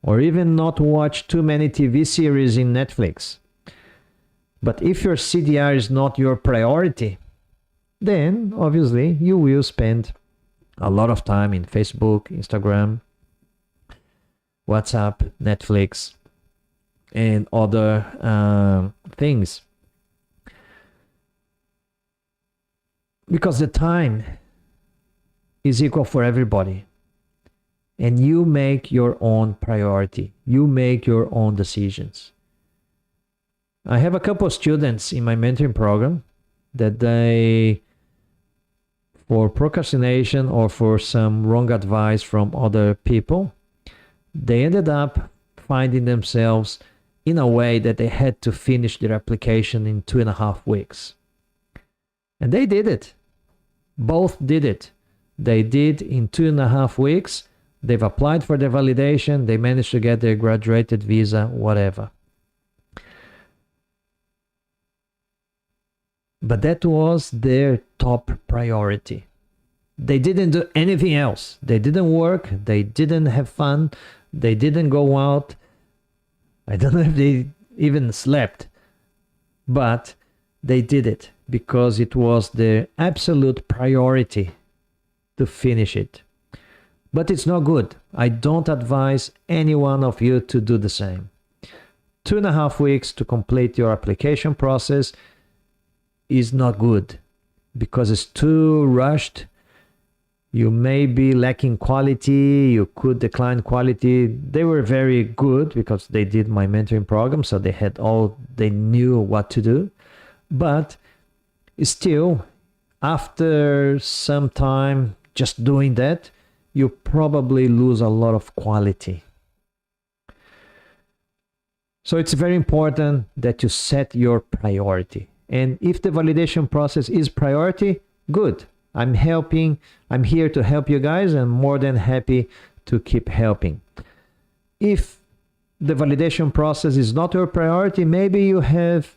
[SPEAKER 1] or even not watch too many TV series in Netflix. But if your CDR is not your priority, then obviously you will spend a lot of time in Facebook, Instagram, WhatsApp, Netflix, and other things. Because the time is equal for everybody. And you make your own priority. You make your own decisions. I have a couple of students in my mentoring program that they, for procrastination or for some wrong advice from other people, they ended up finding themselves in a way that they had to finish their application in 2.5 weeks. And they did it. Both did it. They did in 2.5 weeks. They've applied for their validation. They managed to get their graduated visa, whatever. But that was their top priority. They didn't do anything else. They didn't work. They didn't have fun. They didn't go out. I don't know if they even slept. But they did it because it was their absolute priority to finish it. But it's not good. I don't advise any one of you to do the same. 2.5 weeks to complete your application process is not good because it's too rushed. You may be lacking quality. You could decline quality. They were very good because they did my mentoring program, so they knew what to do. But still, after some time just doing that, you probably lose a lot of quality. So it's very important that you set your priority. And if the validation process is priority, good. I'm here to help you guys, and more than happy to keep helping. If the validation process is not your priority, maybe you have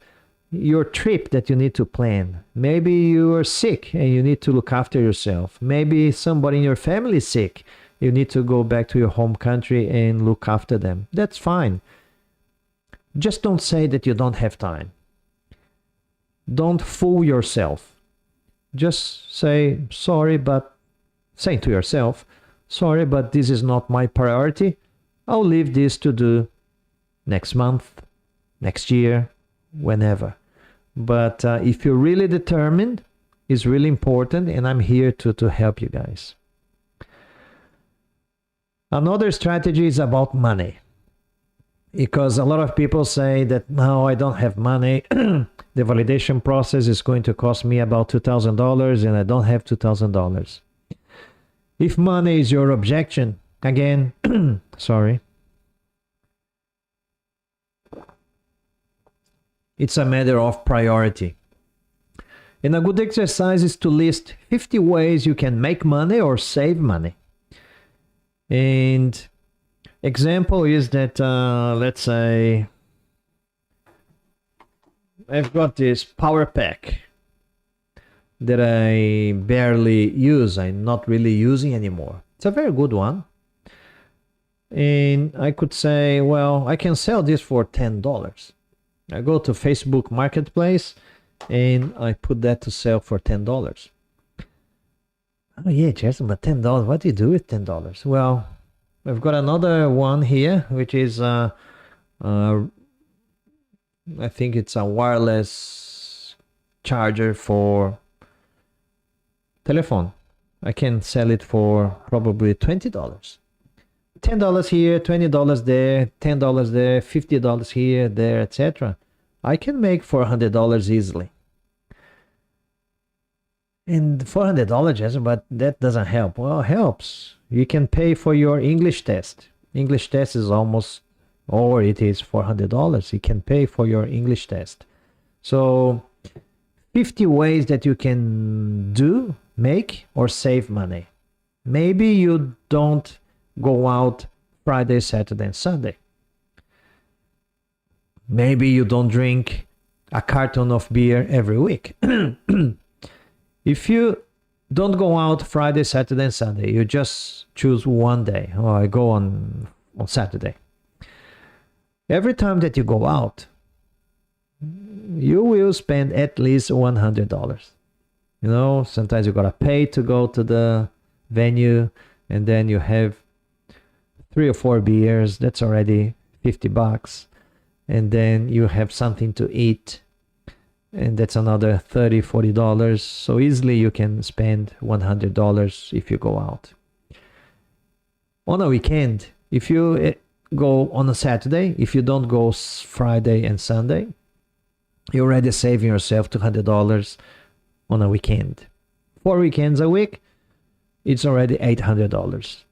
[SPEAKER 1] your trip that you need to plan. Maybe you are sick and you need to look after yourself. Maybe somebody in your family is sick. You need to go back to your home country and look after them. That's fine. Just don't say that you don't have time. Don't fool yourself. Just say, sorry, but saying to yourself, sorry, but this is not my priority. I'll leave this to do next month, next year, whenever. But if you're really determined, it's really important, and I'm here to help you guys. Another strategy is about money. Because a lot of people say that, no, I don't have money. The validation process is going to cost me about $2,000 and I don't have $2,000. If money is your objection, again, sorry. It's a matter of priority. And a good exercise is to list 50 ways you can make money or save money. And example is that, let's say, I've got this power pack that I barely use. I'm not really using anymore. It's a very good one. And I could say, well, I can sell this for $10. I go to Facebook Marketplace and I put that to sell for $10. Oh yeah, Jason, but $10, what do you do with $10? Well, I've got another one here, which is, I think it's a wireless charger for telephone. I can sell it for probably $20. $10 here, $20 there, $10 there, $50 here, there, etc. I can make $400 easily. And $400, Jason, but that doesn't help. Well, it helps. You can pay for your English test. English test is almost or it is $400. You can pay for your English test. So 50 ways that you can make or save money. Maybe you don't go out Friday, Saturday, and Sunday. Maybe you don't drink a carton of beer every week. If you don't go out Friday, Saturday, and Sunday, you just choose one day. Oh, I go on Saturday. Every time that you go out, you will spend at least $100. You know, sometimes you gotta pay to go to the venue, and then you have 3 or 4 beers. That's already $50. And then you have something to eat, and that's another $30-40. So easily you can spend $100 if you go out. On a weekend, if you go on a Saturday, if you don't go Friday and Sunday, you're already saving yourself $200 on a weekend. 4 weekends a week, it's already $800.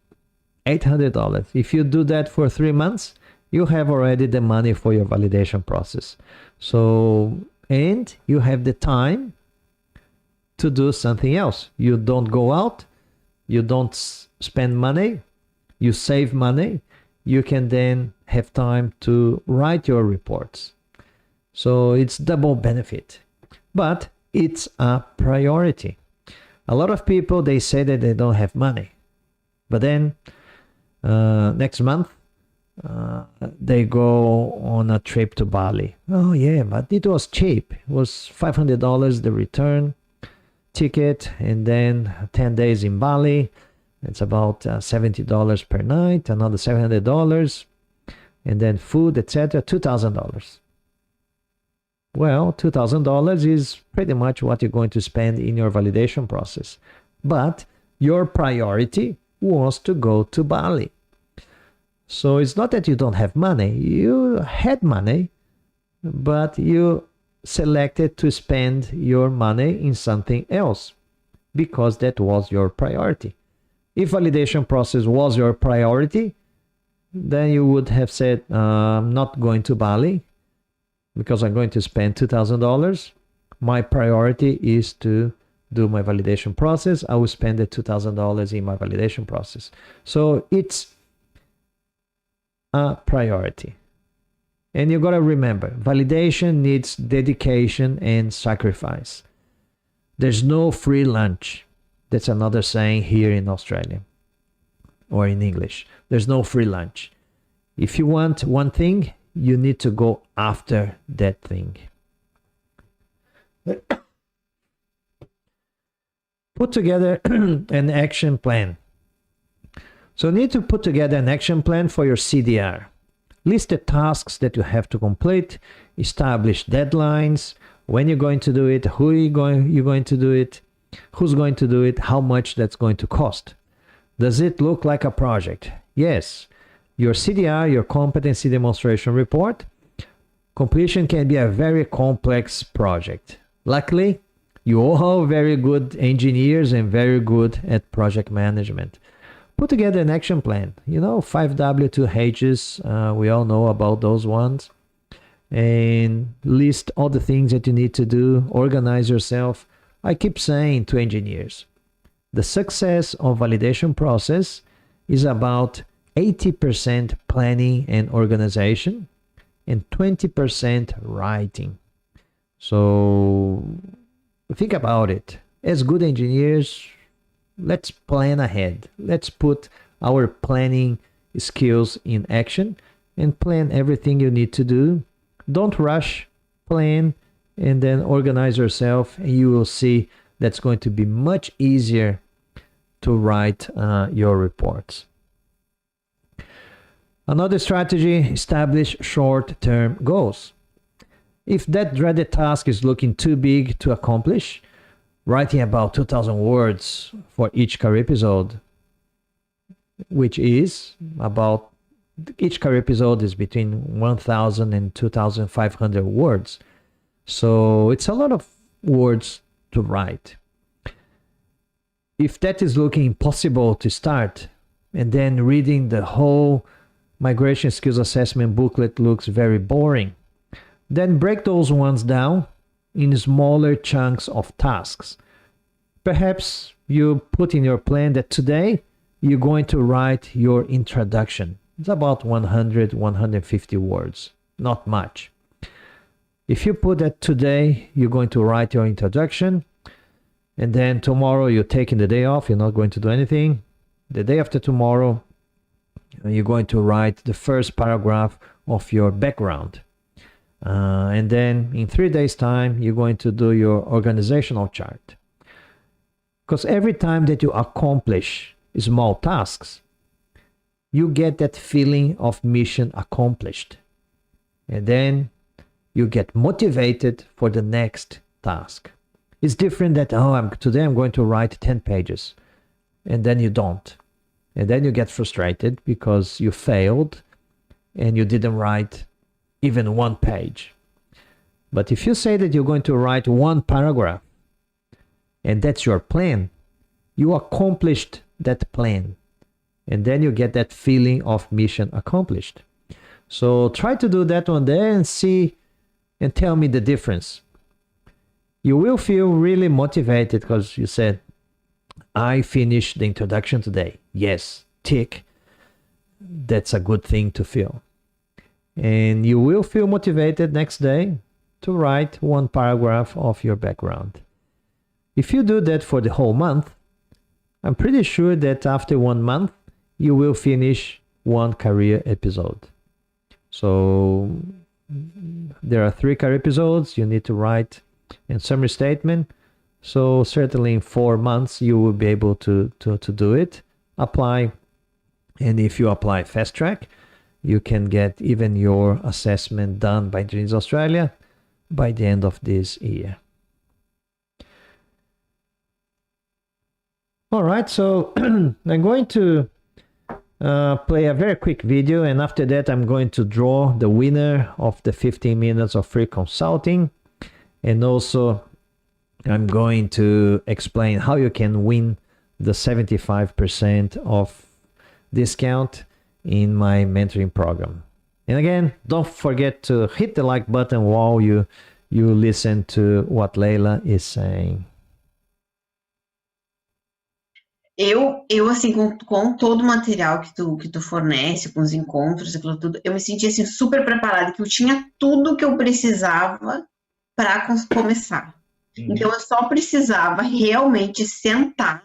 [SPEAKER 1] $800. If you do that for 3 months, you have already the money for your validation process. So, and you have the time to do something else. You don't go out, you don't spend money, you save money. You can then have time to write your reports. So it's double benefit, but it's a priority. A lot of people, they say that they don't have money, but then next month they go on a trip to Bali. Oh yeah, but it was cheap. It was $500 the return ticket, and then 10 days in Bali. It's about $70 per night, another $700, and then food, etc. $2,000. Well, $2,000 is pretty much what you're going to spend in your validation process. But your priority was to go to Bali. So it's not that you don't have money. You had money, but you selected to spend your money in something else because that was your priority. If validation process was your priority, then you would have said, I'm not going to Bali because I'm going to spend $2,000. My priority is to do my validation process. I will spend the $2,000 in my validation process. So it's a priority. And you got to remember, validation needs dedication and sacrifice. There's no free lunch. That's another saying here in Australia or in English. There's no free lunch. If you want one thing, you need to go after that thing. Put together an action plan. So you need to put together an action plan for your CDR. List the tasks that you have to complete, establish deadlines, when you're going to do it, you're going to do it, who's going to do it, how much that's going to cost. Does it look like a project? Yes. Your CDR, your competency demonstration report, completion can be a very complex project. Luckily, you all are very good engineers and very good at project management. Put together an action plan. 5W2Hs, we all know about those ones. And list all the things that you need to do. Organize yourself. I keep saying to engineers, the success of validation process is about 80% planning and organization and 20% writing. So think about it. As good engineers, let's plan ahead. Let's put our planning skills in action and plan everything you need to do. Don't rush, plan, and then organize yourself, and you will see that's going to be much easier to write your reports. Another strategy, establish short-term goals. If that dreaded task is looking too big to accomplish, writing about 2,000 words for each career episode, which is about, each career episode is between 1,000 and 2,500 words. So it's a lot of words to write. If that is looking impossible to start, and then reading the whole migration skills assessment booklet looks very boring. Then break those ones down in smaller chunks of tasks. Perhaps you put in your plan that today you're going to write your introduction. It's about 100, 150 words, not much. If you put that today you're going to write your introduction, and then tomorrow you're taking the day off, you're not going to do anything. The day after tomorrow, you're going to write the first paragraph of your background. And then in 3 days' time, you're going to do your organizational chart. Because every time that you accomplish small tasks, you get that feeling of mission accomplished. And then you get motivated for the next task. It's different that, today I'm going to write 10 pages. And then you don't. And then you get frustrated because you failed and you didn't write even one page. But if you say that you're going to write one paragraph, and that's your plan, you accomplished that plan. And then you get that feeling of mission accomplished. So try to do that one day and see and tell me the difference. You will feel really motivated because you said, I finished the introduction today. Yes, tick. That's a good thing to feel. And you will feel motivated next day to write one paragraph of your background. If you do that for the whole month, I'm pretty sure that after 1 month, you will finish one career episode. So there are 3 career episodes you need to write in summary statement. So certainly in 4 months, you will be able to do it. Apply. And if you apply fast track, you can get even your assessment done by Dreams Australia by the end of this year. All right, so I'm going to play a very quick video, and after that I'm going to draw the winner of the 15 minutes of free consulting, and also I'm going to explain how you can win the 75% of discount in my mentoring program. And again, don't forget to hit the like button while you listen to what Leila is saying.
[SPEAKER 3] Eu assim, com todo o material que tu fornece, com os encontros, aquilo tudo, eu me senti assim super preparada, que eu tinha tudo que eu precisava para começar. Então eu só precisava realmente sentar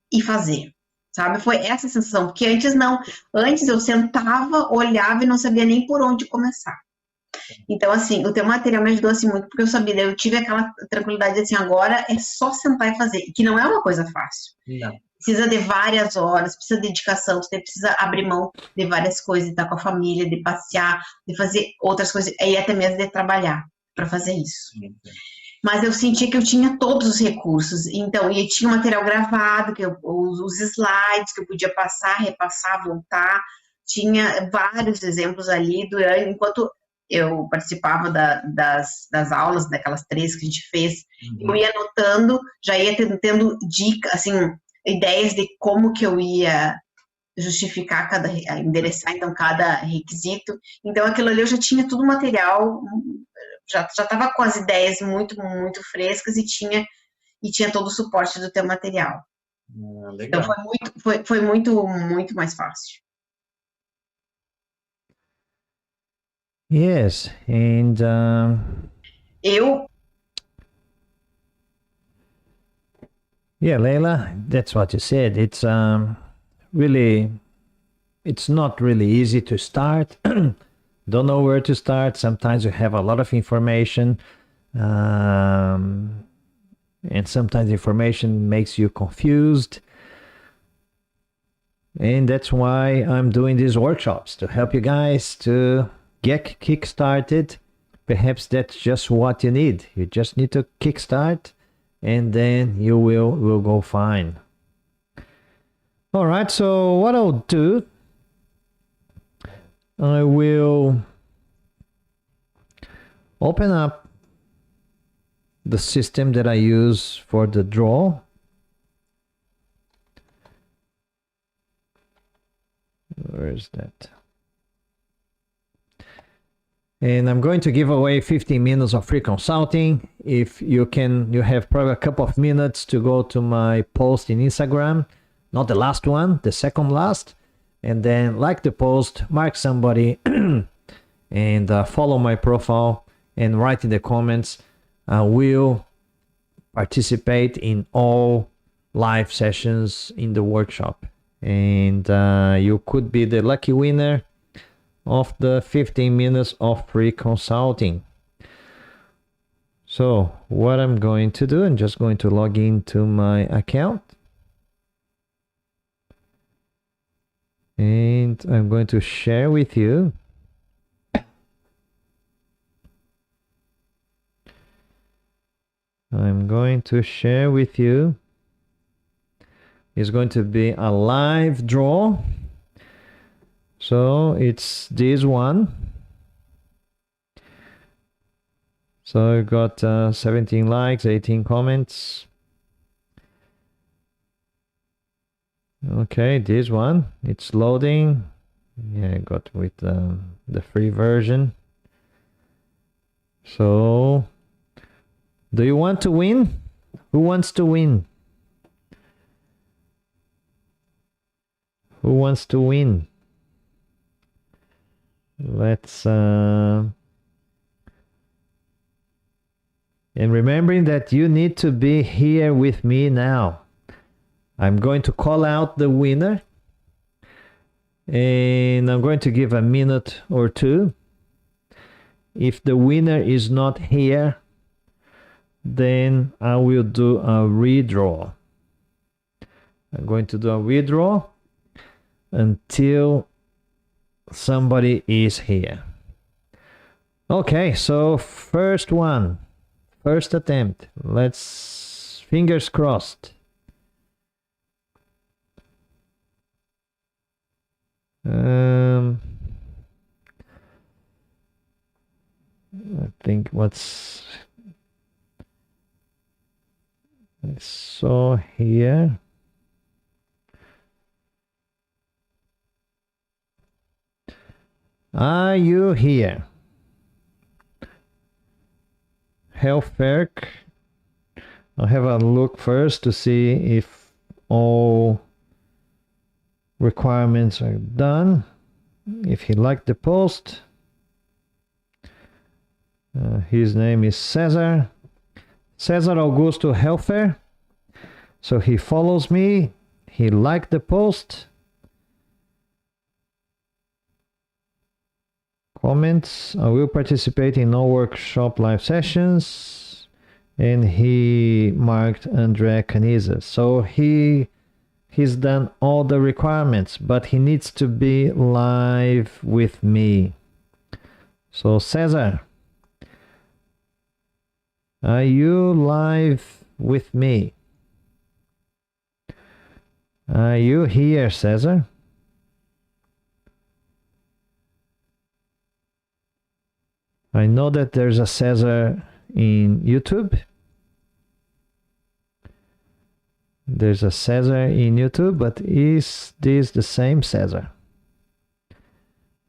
[SPEAKER 3] e fazer, sabe? Foi essa sensação, porque antes não. Antes eu sentava, olhava e não sabia nem por onde começar. Então, assim, o teu material me ajudou assim muito, porque eu sabia, eu tive aquela tranquilidade assim, agora é só sentar e fazer, que não é uma coisa fácil. Não. Precisa de várias horas, precisa de dedicação, você precisa abrir mão de várias coisas, de estar com a família, de passear, de fazer outras coisas, e até mesmo de trabalhar para fazer isso. Mas eu sentia que eu tinha todos os recursos, então, e tinha material gravado, os slides que eu podia passar, repassar, voltar, tinha vários exemplos ali, enquanto eu participava das aulas, daquelas 3 que a gente fez, eu ia anotando, já ia tendo dicas, assim, ideias de como que eu ia justificar endereçar então cada requisito. Então aquilo ali eu já tinha tudo material, já estava com as ideias muito frescas e tinha todo o suporte do teu material. Legal. Então foi muito mais fácil.
[SPEAKER 1] Yes, and yeah, Leila, that's what you said. It's really, it's not really easy to start. Don't know where to start. Sometimes you have a lot of information, and sometimes information makes you confused. And that's why I'm doing these workshops, to help you guys to get kick-started. Perhaps that's just what you need. You just need to kickstart, and then you will go fine. All right, so what I'll do, I will open up the system that I use for the draw. Where is that? And I'm going to give away 15 minutes of free consulting. If you have probably a couple of minutes to go to my post in Instagram, not the last one, the second last, and then like the post, mark somebody, and follow my profile and write in the comments. I will participate in all live sessions in the workshop, and you could be the lucky winner of the 15 minutes of free consulting. So what I'm going to do, I'm just going to log into my account, and I'm going to share with you it's going to be a live draw. So it's this one. So I got 17 likes, 18 comments. Okay, this one, it's loading. Yeah, I got with the free version. So, do you want to win? Who wants to win? Who wants to win? Let's and remembering that you need to be here with me now. I'm going to call out the winner, and I'm going to give a minute or two. If the winner is not here, then I will do a redraw. I'm going to do a redraw until somebody is here. Okay, so first attempt. Let's fingers crossed. I think what's I saw here. Are you here? Healthfair. I'll have a look first to see if all requirements are done. If he liked the post. His name is Cesar Augusto Healthfair. So he follows me. He liked the post. Comments. I will participate in all workshop live sessions. And he marked Andre Canizas. So he's done all the requirements, but he needs to be live with me. So Cesar, are you live with me? Are you here, Cesar? I know that there's a Cesar in YouTube. There's a Cesar in YouTube, but is this the same Cesar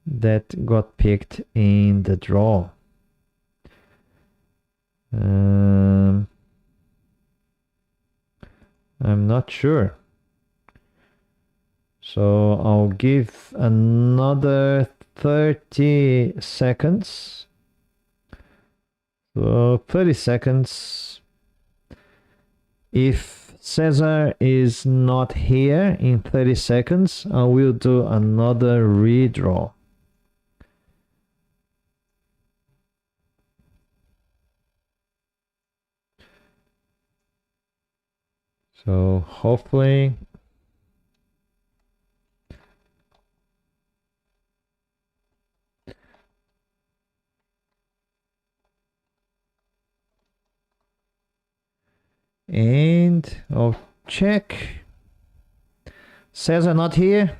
[SPEAKER 1] that got picked in the draw? I'm not sure. So I'll give another 30 seconds. So 30 seconds. If Cesar is not here in 30 seconds, I will do another redraw. So hopefully and I'll check. Cesar not here?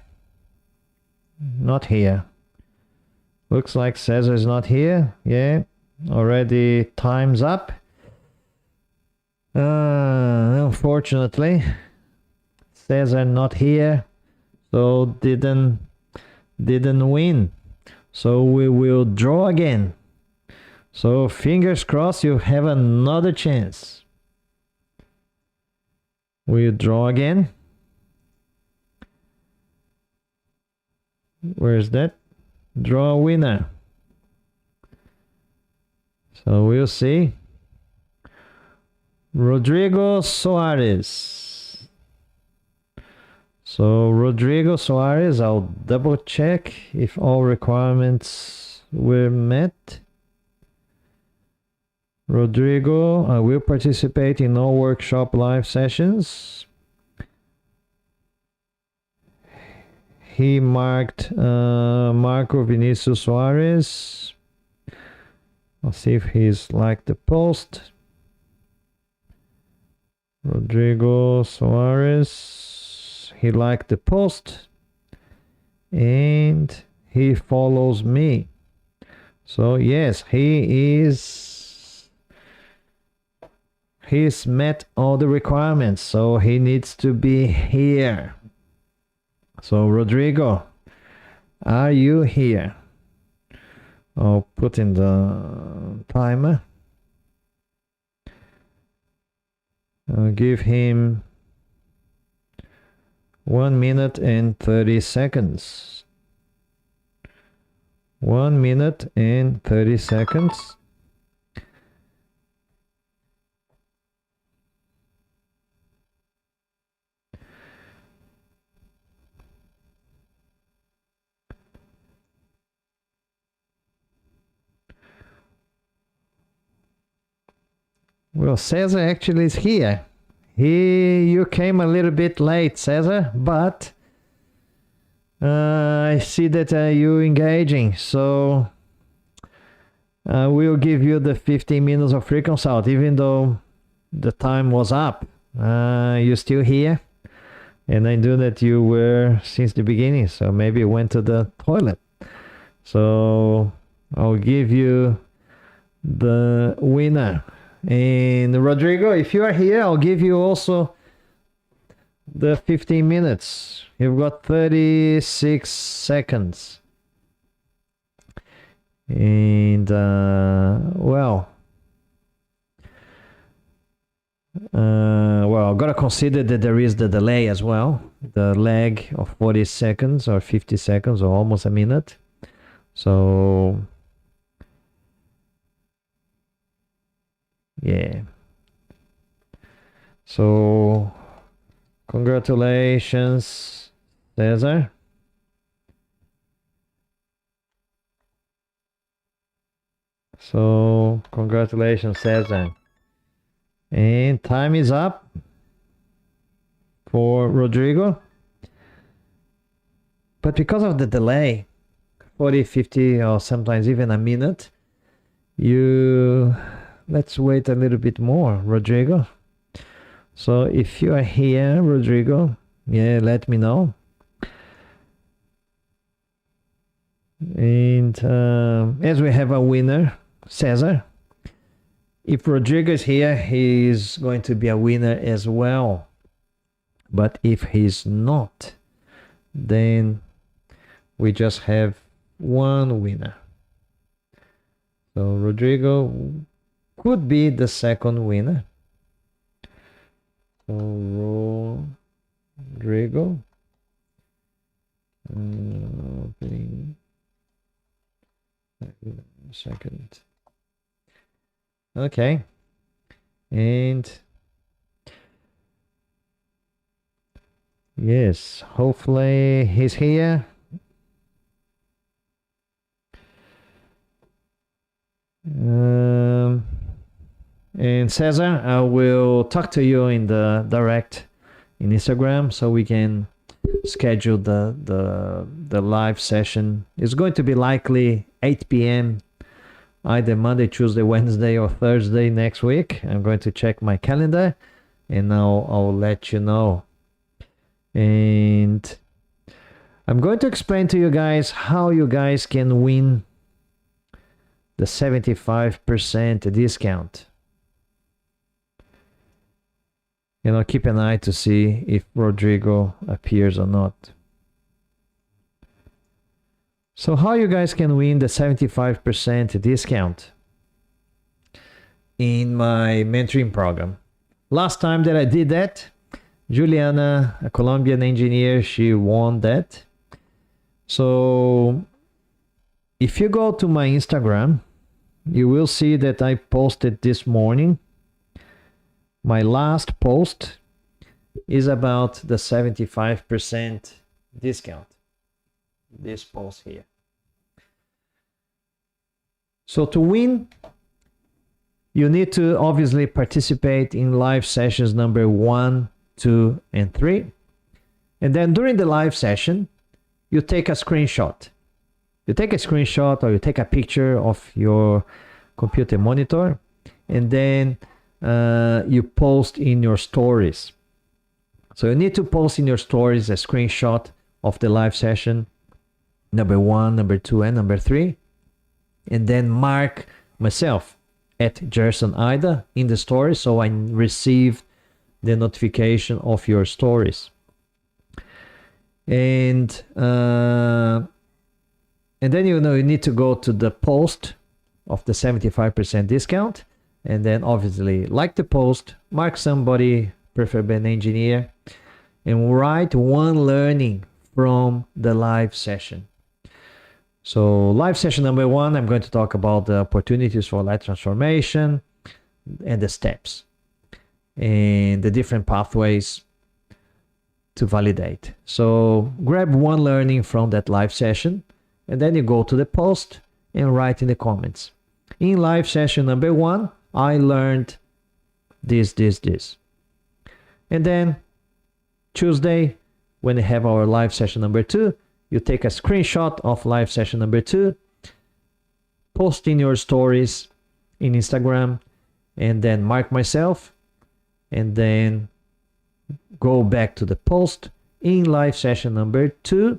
[SPEAKER 1] Not here. Looks like Cesar is not here. Yeah, already time's up. Unfortunately, Cesar not here, so didn't win. So we will draw again. So fingers crossed you have another chance. We'll draw again. Where's that? Draw a winner. So we'll see. Rodrigo Soares. So Rodrigo Soares, I'll double check if all requirements were met. Rodrigo, I will participate in all workshop live sessions. He marked Marco Vinicius Soares. I'll see if he's liked the post. Rodrigo Soares, he liked the post and he follows me. So yes, he's met all the requirements, so he needs to be here. So Rodrigo, are you here? I'll put in the timer. I'll give him 1 minute and 30 seconds. 1 minute and 30 seconds. Well, Cesar actually is here. You came a little bit late, Cesar, but I see that you're engaging, so I will give you the 15 minutes of free consult, even though the time was up. You're still here, and I knew that you were since the beginning, so maybe you went to the toilet. So I'll give you the winner. And Rodrigo, if you are here, I'll give you also the 15 minutes. You've got 36 seconds. And well, I've got to consider that there is the delay as well, the lag of 40 seconds or 50 seconds or almost a minute. So yeah. So congratulations, Cesar. So congratulations, Cesar. And time is up for Rodrigo. But because of the delay, 40, 50, or sometimes even a minute, let's wait a little bit more, Rodrigo. So if you are here, Rodrigo, yeah, let me know. And as we have a winner, Cesar, if Rodrigo is here, he's going to be a winner as well. But if he's not, then we just have one winner. So Rodrigo could be the second winner. So Rodrigo, opening second. Okay, and yes, hopefully he's here. And Cesar, I will talk to you in the direct in Instagram so we can schedule the live session. It's going to be likely 8 p.m. either Monday, Tuesday, Wednesday, or Thursday next week. I'm going to check my calendar and I'll let you know. And I'm going to explain to you guys how you guys can win the 75% discount. And I'll keep an eye to see if Rodrigo appears or not. So how you guys can win the 75% discount? in my mentoring program. Last time that I did that, Juliana, a Colombian engineer, she won that. So if you go to my Instagram, you will see that I posted this morning. My last post is about the 75% discount. This post here. So to win, you need to obviously participate in live sessions number 1, 2, and 3. And then during the live session, you take a screenshot. You take a screenshot or you take a picture of your computer monitor, and then you post in your stories. So you need to post in your stories a screenshot of the live session number 1, number 2, and number 3, and then mark myself at Gerson Ida in the story, so I receive the notification of your stories. And then you need to go to the post of the 75% discount, and then obviously like the post, mark somebody, preferably an engineer, and write one learning from the live session. So live session number 1, I'm going to talk about the opportunities for light transformation and the steps and the different pathways to validate. So grab one learning from that live session, and then you go to the post and write in the comments. In live session number 1, I learned this. And then Tuesday, when we have our live session number 2, you take a screenshot of live session number 2, post in your stories in Instagram, and then mark myself, and then go back to the post. In live session number 2,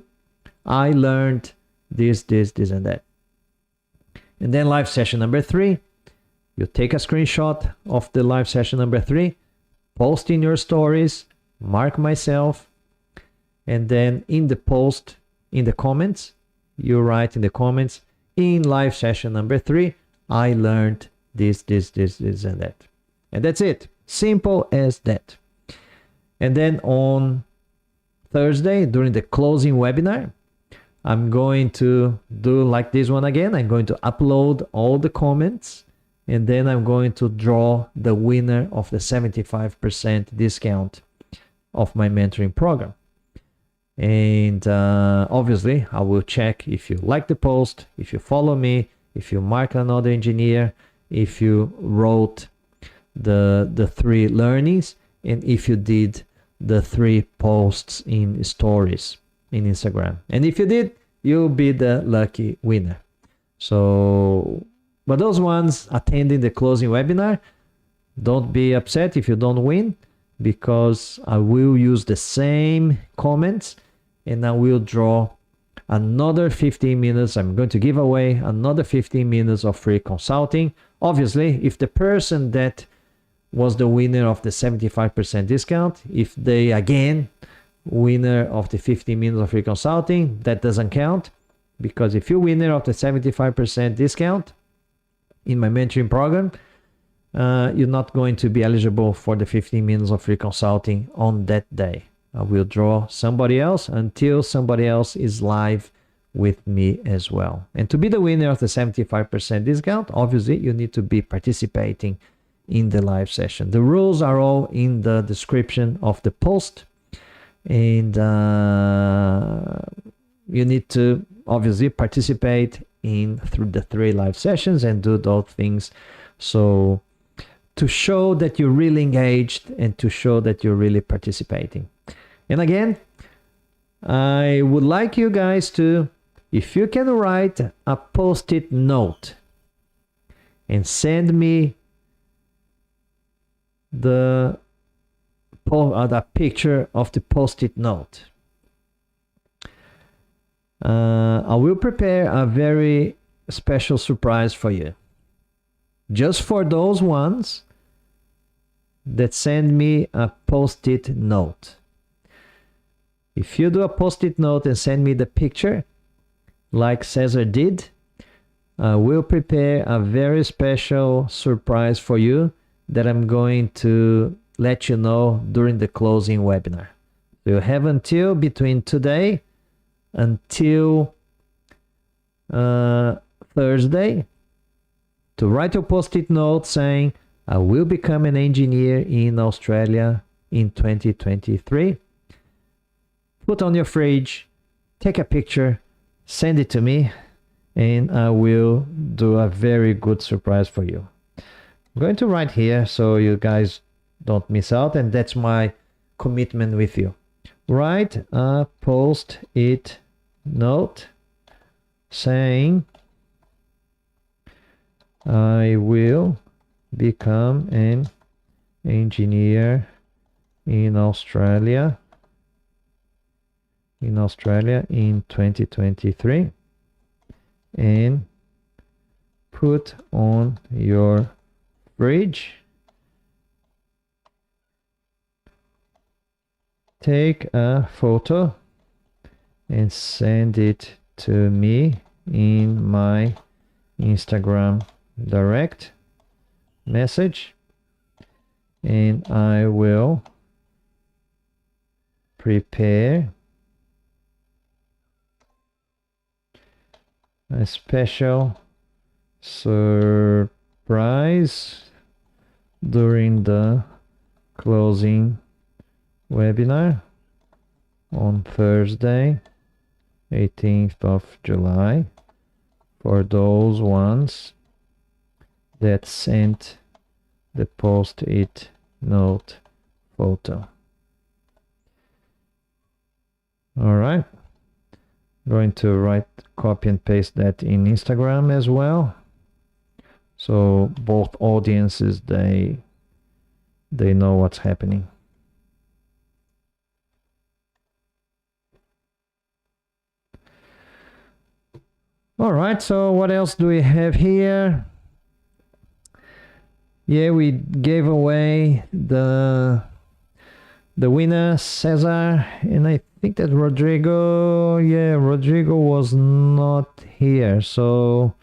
[SPEAKER 1] I learned this, and that. And then live session number 3, you take a screenshot of the live session number 3, post in your stories, mark myself, and then in the post, in the comments, you write in the comments, in live session number 3, I learned this, and that. And that's it. Simple as that. And then on Thursday, during the closing webinar, I'm going to do like this one again. I'm going to upload all the comments, and then I'm going to draw the winner of the 75% discount of my mentoring program. And obviously, I will check if you like the post, if you follow me, if you mark another engineer, if you wrote the 3 learnings, and if you did the 3 posts in stories in Instagram. And if you did, you'll be the lucky winner. So, but those ones attending the closing webinar, don't be upset if you don't win, because I will use the same comments and I will draw another 15 minutes. I'm going to give away another 15 minutes of free consulting. Obviously, if the person that was the winner of the 75% discount, if they again winner of the 15 minutes of free consulting, that doesn't count, because if you're winner of the 75% discount in my mentoring program, you're not going to be eligible for the 15 minutes of free consulting on that day. I will draw somebody else until somebody else is live with me as well. And to be the winner of the 75% discount, obviously you need to be participating in the live session. The rules are all in the description of the post, and you need to obviously participate in through the 3 live sessions and do those things, so to show that you're really engaged and to show that you're really participating. And again, I would like you guys to, if you can write a post-it note and send me the picture of the post-it note, I will prepare a very special surprise for you, just for those ones that send me a post-it note. If you do a post-it note and send me the picture like Cesar did, I will prepare a very special surprise for you that I'm going to let you know during the closing webinar. You have until between today until Thursday to write a post-it note saying, I will become an engineer in Australia in 2023. Put on your fridge, take a picture, send it to me, and I will do a very good surprise for you. I'm going to write here so you guys don't miss out, and that's my commitment with you. Write a post-it note saying, I will become an engineer in Australia in 2023, and put on your fridge. Take a photo and send it to me in my Instagram direct message, and I will prepare a special surprise during the closing webinar on Thursday, 18th of July, for those ones that sent the post-it note photo. All right. Going to copy and paste that in Instagram as well, so both audiences they know what's happening. All right, so what else do we have here? Yeah, we gave away the winner, Cesar, and I think that Rodrigo was not here, so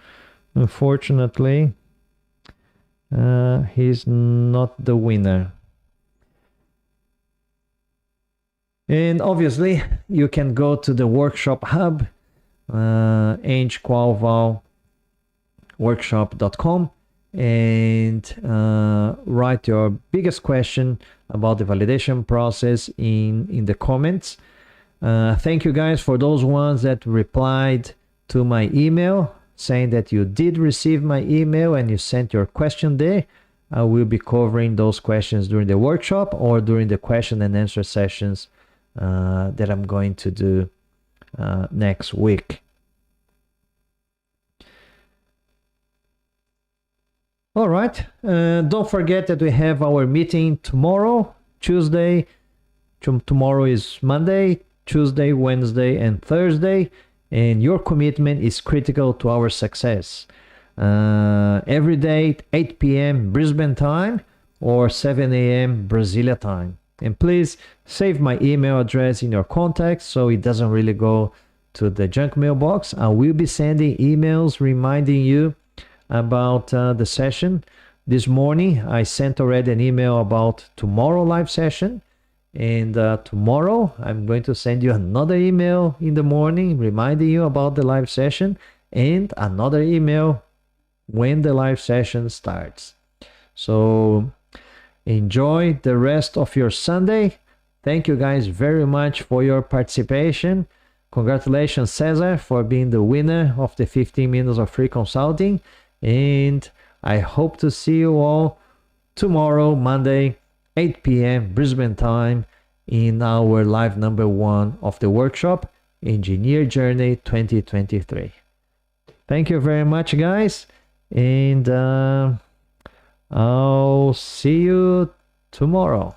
[SPEAKER 1] unfortunately he's not the winner. And obviously you can go to the workshop hub, qualvalworkshop.com, and write your biggest question about the validation process in the comments. Thank you guys for those ones that replied to my email saying that you did receive my email and you sent your question there. I will be covering those questions during the workshop or during the question and answer sessions that I'm going to do next week. All right, don't forget that we have our meeting tomorrow, Tuesday. Tomorrow is Monday, Tuesday, Wednesday, and Thursday, and your commitment is critical to our success. Every day, 8 p.m. Brisbane time or 7 a.m. Brasilia time. And please save my email address in your contacts so it doesn't really go to the junk mailbox. I will be sending emails reminding you about the session. This morning I sent already an email about tomorrow live session, and tomorrow I'm going to send you another email in the morning reminding you about the live session, and another email when the live session starts. So enjoy the rest of your Sunday. Thank you guys very much for your participation. Congratulations, Cesar, for being the winner of the 15 minutes of free consulting. And I hope to see you all tomorrow, Monday, 8 p.m. Brisbane time, in our live number 1 of the workshop, Engineer Journey 2023. Thank you very much, guys. And I'll see you tomorrow.